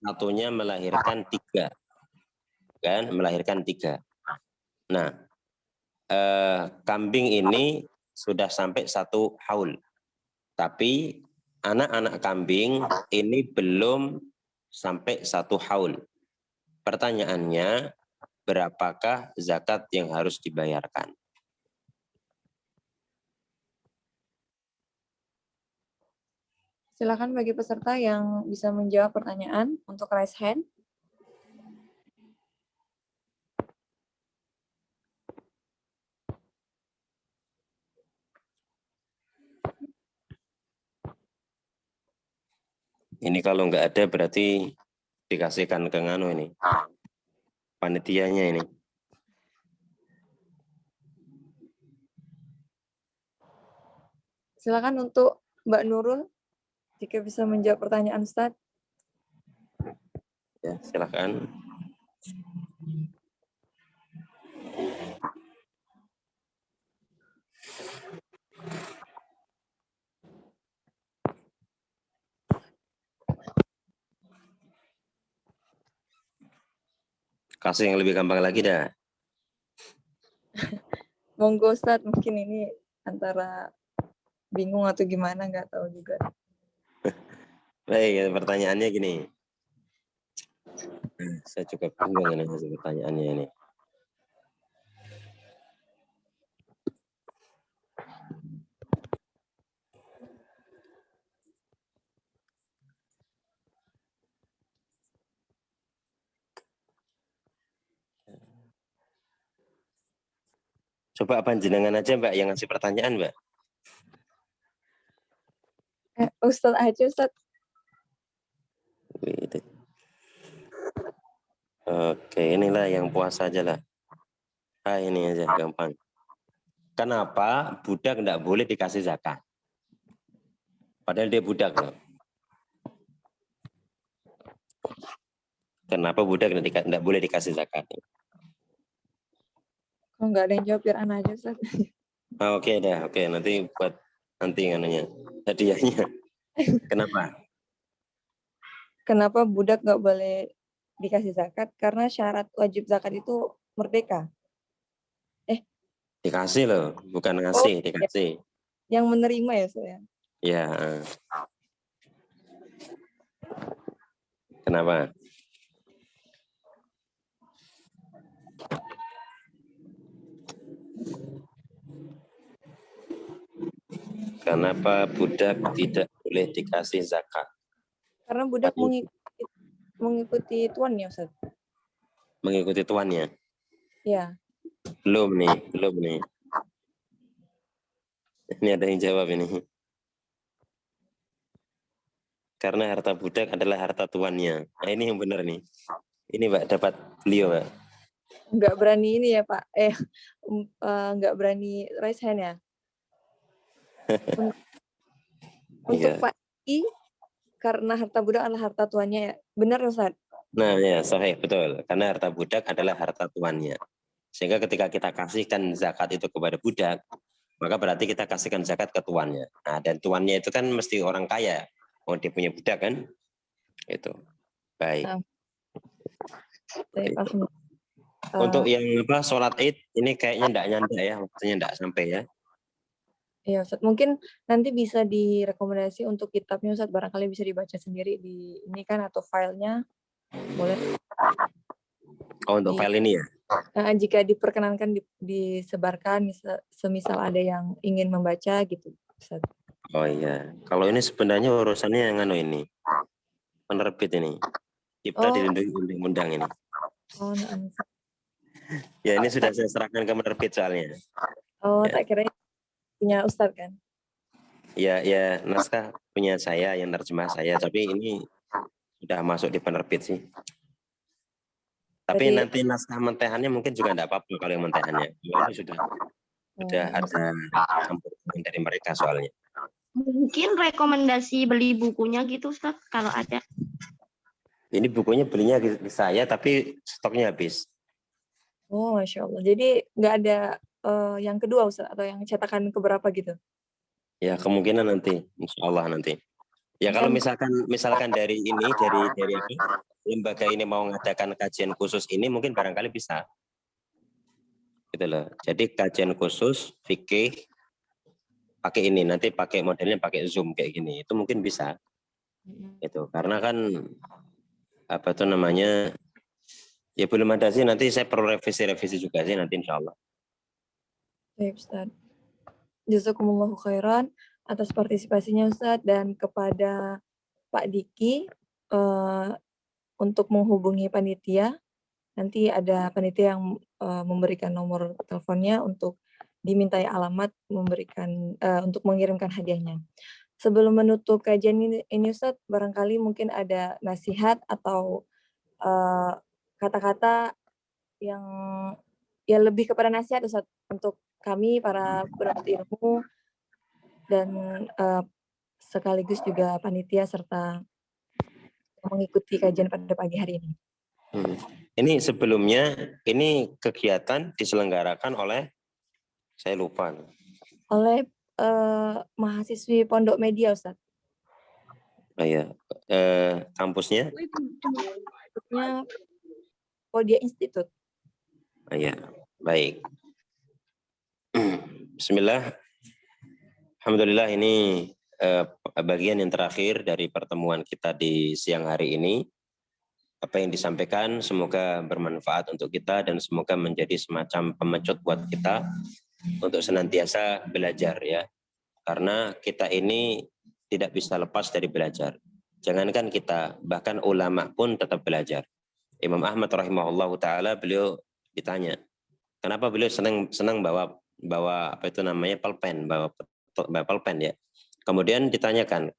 satunya melahirkan 3, kan? Melahirkan 3. Nah, kambing ini sudah sampai 1 haul, tapi anak-anak kambing ini belum sampai 1 haul. Pertanyaannya, berapakah zakat yang harus dibayarkan? Silakan bagi peserta yang bisa menjawab pertanyaan untuk raise hand. Ini kalau nggak ada berarti dikasihkan ke nganu ini, panitianya ini. Silakan untuk Mbak Nurul, jika bisa menjawab pertanyaan Ustadz. Ya, silakan. Kasih yang lebih gampang lagi dah. Monggo Ustadz, mungkin ini antara bingung atau gimana, nggak tahu juga. Baik, pertanyaannya gini. Saya juga bingung ini pertanyaannya ini. Coba panjenengan aja Mbak yang ngasih pertanyaan Mbak. Ustadz aja Ustadz. Oke, inilah yang puasa aja lah. Ini aja gampang. Kenapa budak tidak boleh dikasih zakat? Padahal dia budak loh. Kenapa budak tidak boleh dikasih zakat? Kalau nggak ada yang jawab, biar Ana aja Ustadz. Oke dah, oke nanti buat nanti anunya hadiahnya. Kenapa? Kenapa budak nggak boleh dikasih zakat? Karena syarat wajib zakat itu merdeka. Dikasih loh, bukan ngasih, dikasih. Yang menerima ya saya. Ya. Kenapa? Kenapa budak tidak boleh dikasih zakat? Karena budak mengikuti tuannya Ustaz. Mengikuti tuannya? Ya. Belum nih. Ini ada yang jawab ini. Karena harta budak adalah harta tuannya. Nah, ini yang benar nih. Ini Mbak dapat beliau Mbak. Nggak berani ini ya Pak. Nggak berani raise hand ya. Untuk Iya. Pak I, karena harta budak adalah harta tuannya ya. Benar Ustaz? Nah ya, sahih, betul. Karena harta budak adalah harta tuannya. Sehingga ketika kita kasihkan zakat itu kepada budak, maka berarti kita kasihkan zakat ke tuannya. Nah, dan tuannya itu kan mesti orang kaya. Oh, dia punya budak kan? Itu. Baik. Baik, Untuk yang sholat Id ini kayaknya enggak nyanda ya, waktunya enggak sampai ya. Iya Ustaz, mungkin nanti bisa direkomendasi untuk kitabnya Ustaz, barangkali bisa dibaca sendiri di ini kan atau filenya. Boleh. Oh, untuk file ini ya? Jika diperkenankan disebarkan, semisal ada yang ingin membaca gitu Ustaz. Oh iya, kalau ini sebenarnya urusannya yang ini, penerbit ini. Kita dilindungi undang-undang ini. Oh, ya ini sudah saya serahkan ke penerbit soalnya. Oh, ya. Tak kira punya Ustadz kan? Ya naskah punya saya, yang terjemah saya, tapi ini sudah masuk di penerbit sih. Tapi nanti naskah mentehannya mungkin juga enggak apa-apa kalau yang mentehannya. Ini sudah ada campuran dari mereka soalnya. Mungkin rekomendasi beli bukunya gitu Ustaz, kalau ada. Ini bukunya belinya di saya, tapi stoknya habis. Oh, Masya Allah. Jadi nggak ada yang kedua Ustaz, atau yang cetakan keberapa gitu? Ya kemungkinan nanti, insya Allah nanti. Ya kalau Kan misalkan dari apa, lembaga ini mau mengadakan kajian khusus ini mungkin barangkali bisa. Gitu loh. Jadi kajian khusus fikih pakai ini, nanti pakai modelnya pakai Zoom kayak gini. Itu mungkin bisa. Itu karena kan apa itu namanya, ya belum ada sih, nanti saya perlu revisi juga sih nanti insya Allah. Baik Ustaz. Jazakumullahu khairan atas partisipasinya Ustaz, dan kepada Pak Diki untuk menghubungi panitia. Nanti ada panitia yang memberikan nomor teleponnya untuk dimintai alamat untuk mengirimkan hadiahnya. Sebelum menutup kajian ini Ustaz, barangkali mungkin ada nasihat atau kata-kata yang ya lebih kepada nasihat Ustaz untuk kami para penuntut ilmu dan sekaligus juga panitia serta mengikuti kajian pada pagi hari ini. Ini sebelumnya ini kegiatan diselenggarakan oleh, saya lupa. Oleh mahasiswi Pondok Media Ustaz. Oh ya, kampusnya? Kampusnya Podia Institute. Oh ya, baik. Bismillah. Alhamdulillah, ini bagian yang terakhir dari pertemuan kita di siang hari ini. Apa yang disampaikan semoga bermanfaat untuk kita dan semoga menjadi semacam pemecut buat kita untuk senantiasa belajar ya. Karena kita ini tidak bisa lepas dari belajar. Jangankan kita, bahkan ulama pun tetap belajar. Imam Ahmad rahimahullahu taala, beliau ditanya, kenapa beliau senang bawa apa itu namanya pulpen, bawa pulpen ya. Kemudian ditanyakan,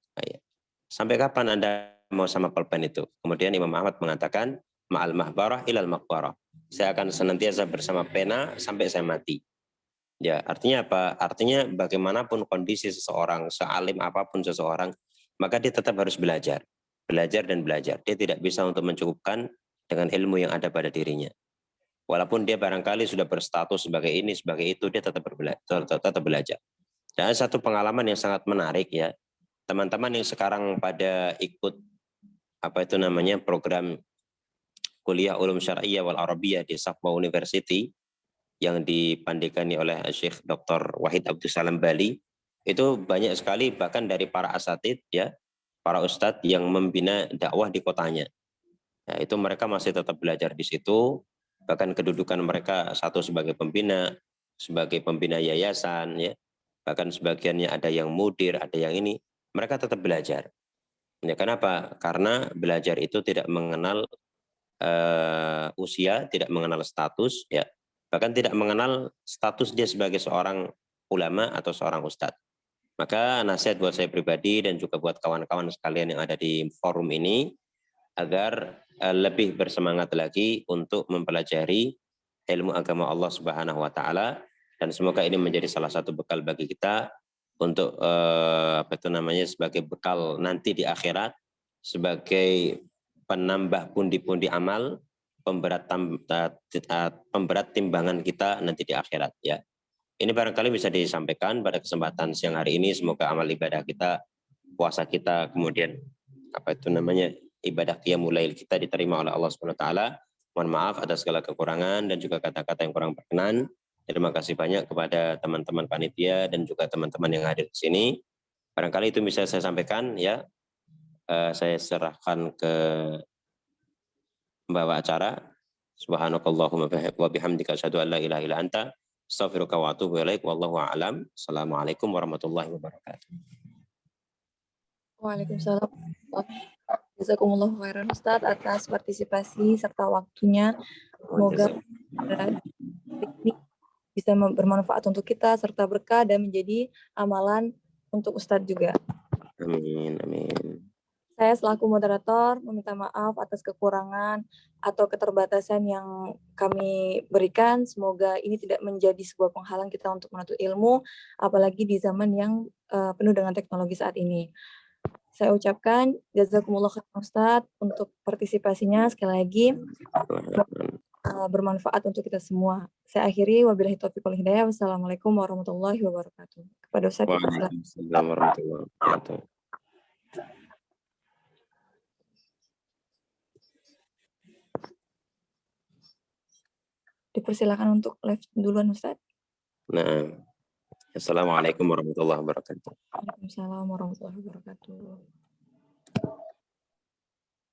sampai kapan Anda mau sama pulpen itu? Kemudian Imam Ahmad mengatakan, ma'al mahbarah ilal maqbarah. Saya akan senantiasa bersama pena sampai saya mati. Ya, artinya apa? Artinya bagaimanapun kondisi seseorang, sealim apapun seseorang, maka dia tetap harus belajar. Belajar dan belajar. Dia tidak bisa untuk mencukupkan dengan ilmu yang ada pada dirinya. Walaupun dia barangkali sudah berstatus sebagai ini, sebagai itu, dia tetap belajar. Dan satu pengalaman yang sangat menarik ya, teman-teman yang sekarang pada ikut apa itu namanya program kuliah ulum syar'iyyah wal arabiyah di Safwa University yang dipandegani oleh Syekh Dr. Wahid Abdus Salam Bali, itu banyak sekali bahkan dari para asatid ya, para ustadz yang membina dakwah di kotanya. Ya, itu mereka masih tetap belajar di situ, bahkan kedudukan mereka satu sebagai pembina yayasan ya, bahkan sebagiannya ada yang mudir, ada yang ini, mereka tetap belajar. Ya, kenapa? Karena belajar itu tidak mengenal usia, tidak mengenal status, ya, bahkan tidak mengenal status dia sebagai seorang ulama atau seorang ustadz. Maka nasihat buat saya pribadi dan juga buat kawan-kawan sekalian yang ada di forum ini, agar lebih bersemangat lagi untuk mempelajari ilmu agama Allah Subhanahu wa taala, dan semoga ini menjadi salah satu bekal bagi kita untuk apa itu namanya, sebagai bekal nanti di akhirat, sebagai penambah pundi-pundi amal, pemberat timbangan kita nanti di akhirat ya. Ini barangkali bisa disampaikan pada kesempatan siang hari ini. Semoga amal ibadah kita, puasa kita, kemudian apa itu namanya, ibadah qiyamul lail kita diterima oleh Allah Subhanahu wa taala. Mohon maaf atas segala kekurangan dan juga kata-kata yang kurang berkenan. Terima kasih banyak kepada teman-teman panitia dan juga teman-teman yang hadir di sini. Barangkali itu bisa saya sampaikan ya. Saya serahkan ke pembawa acara. Subhanakallahumma wa bihamdika asyhadu an la ilaha illa anta astaghfiruka wa atubu ilaik. Wallahu a'lam. Assalamualaikum warahmatullahi wabarakatuh. Waalaikumsalam. Jazakumullahu khairan Ustaz atas partisipasi serta waktunya. Semoga ini bisa bermanfaat untuk kita serta berkah dan menjadi amalan untuk Ustadz juga. Amin, amin. Saya selaku moderator meminta maaf atas kekurangan atau keterbatasan yang kami berikan. Semoga ini tidak menjadi sebuah penghalang kita untuk menuntut ilmu, apalagi di zaman yang penuh dengan teknologi saat ini. Saya ucapkan jazakumullah khairan Ustadz untuk partisipasinya sekali lagi. bermanfaat untuk kita semua. Saya akhiri, wabillahi taufiq wal hidayah. Wassalamualaikum warahmatullahi wabarakatuh. Kepada Ustaz dipersilakan. Waalaikumsalam warahmatullahi wabarakatuh. Dipersilakan untuk live duluan Ustaz. Nah, assalamualaikum warahmatullahi wabarakatuh. Waalaikumsalam warahmatullahi wabarakatuh.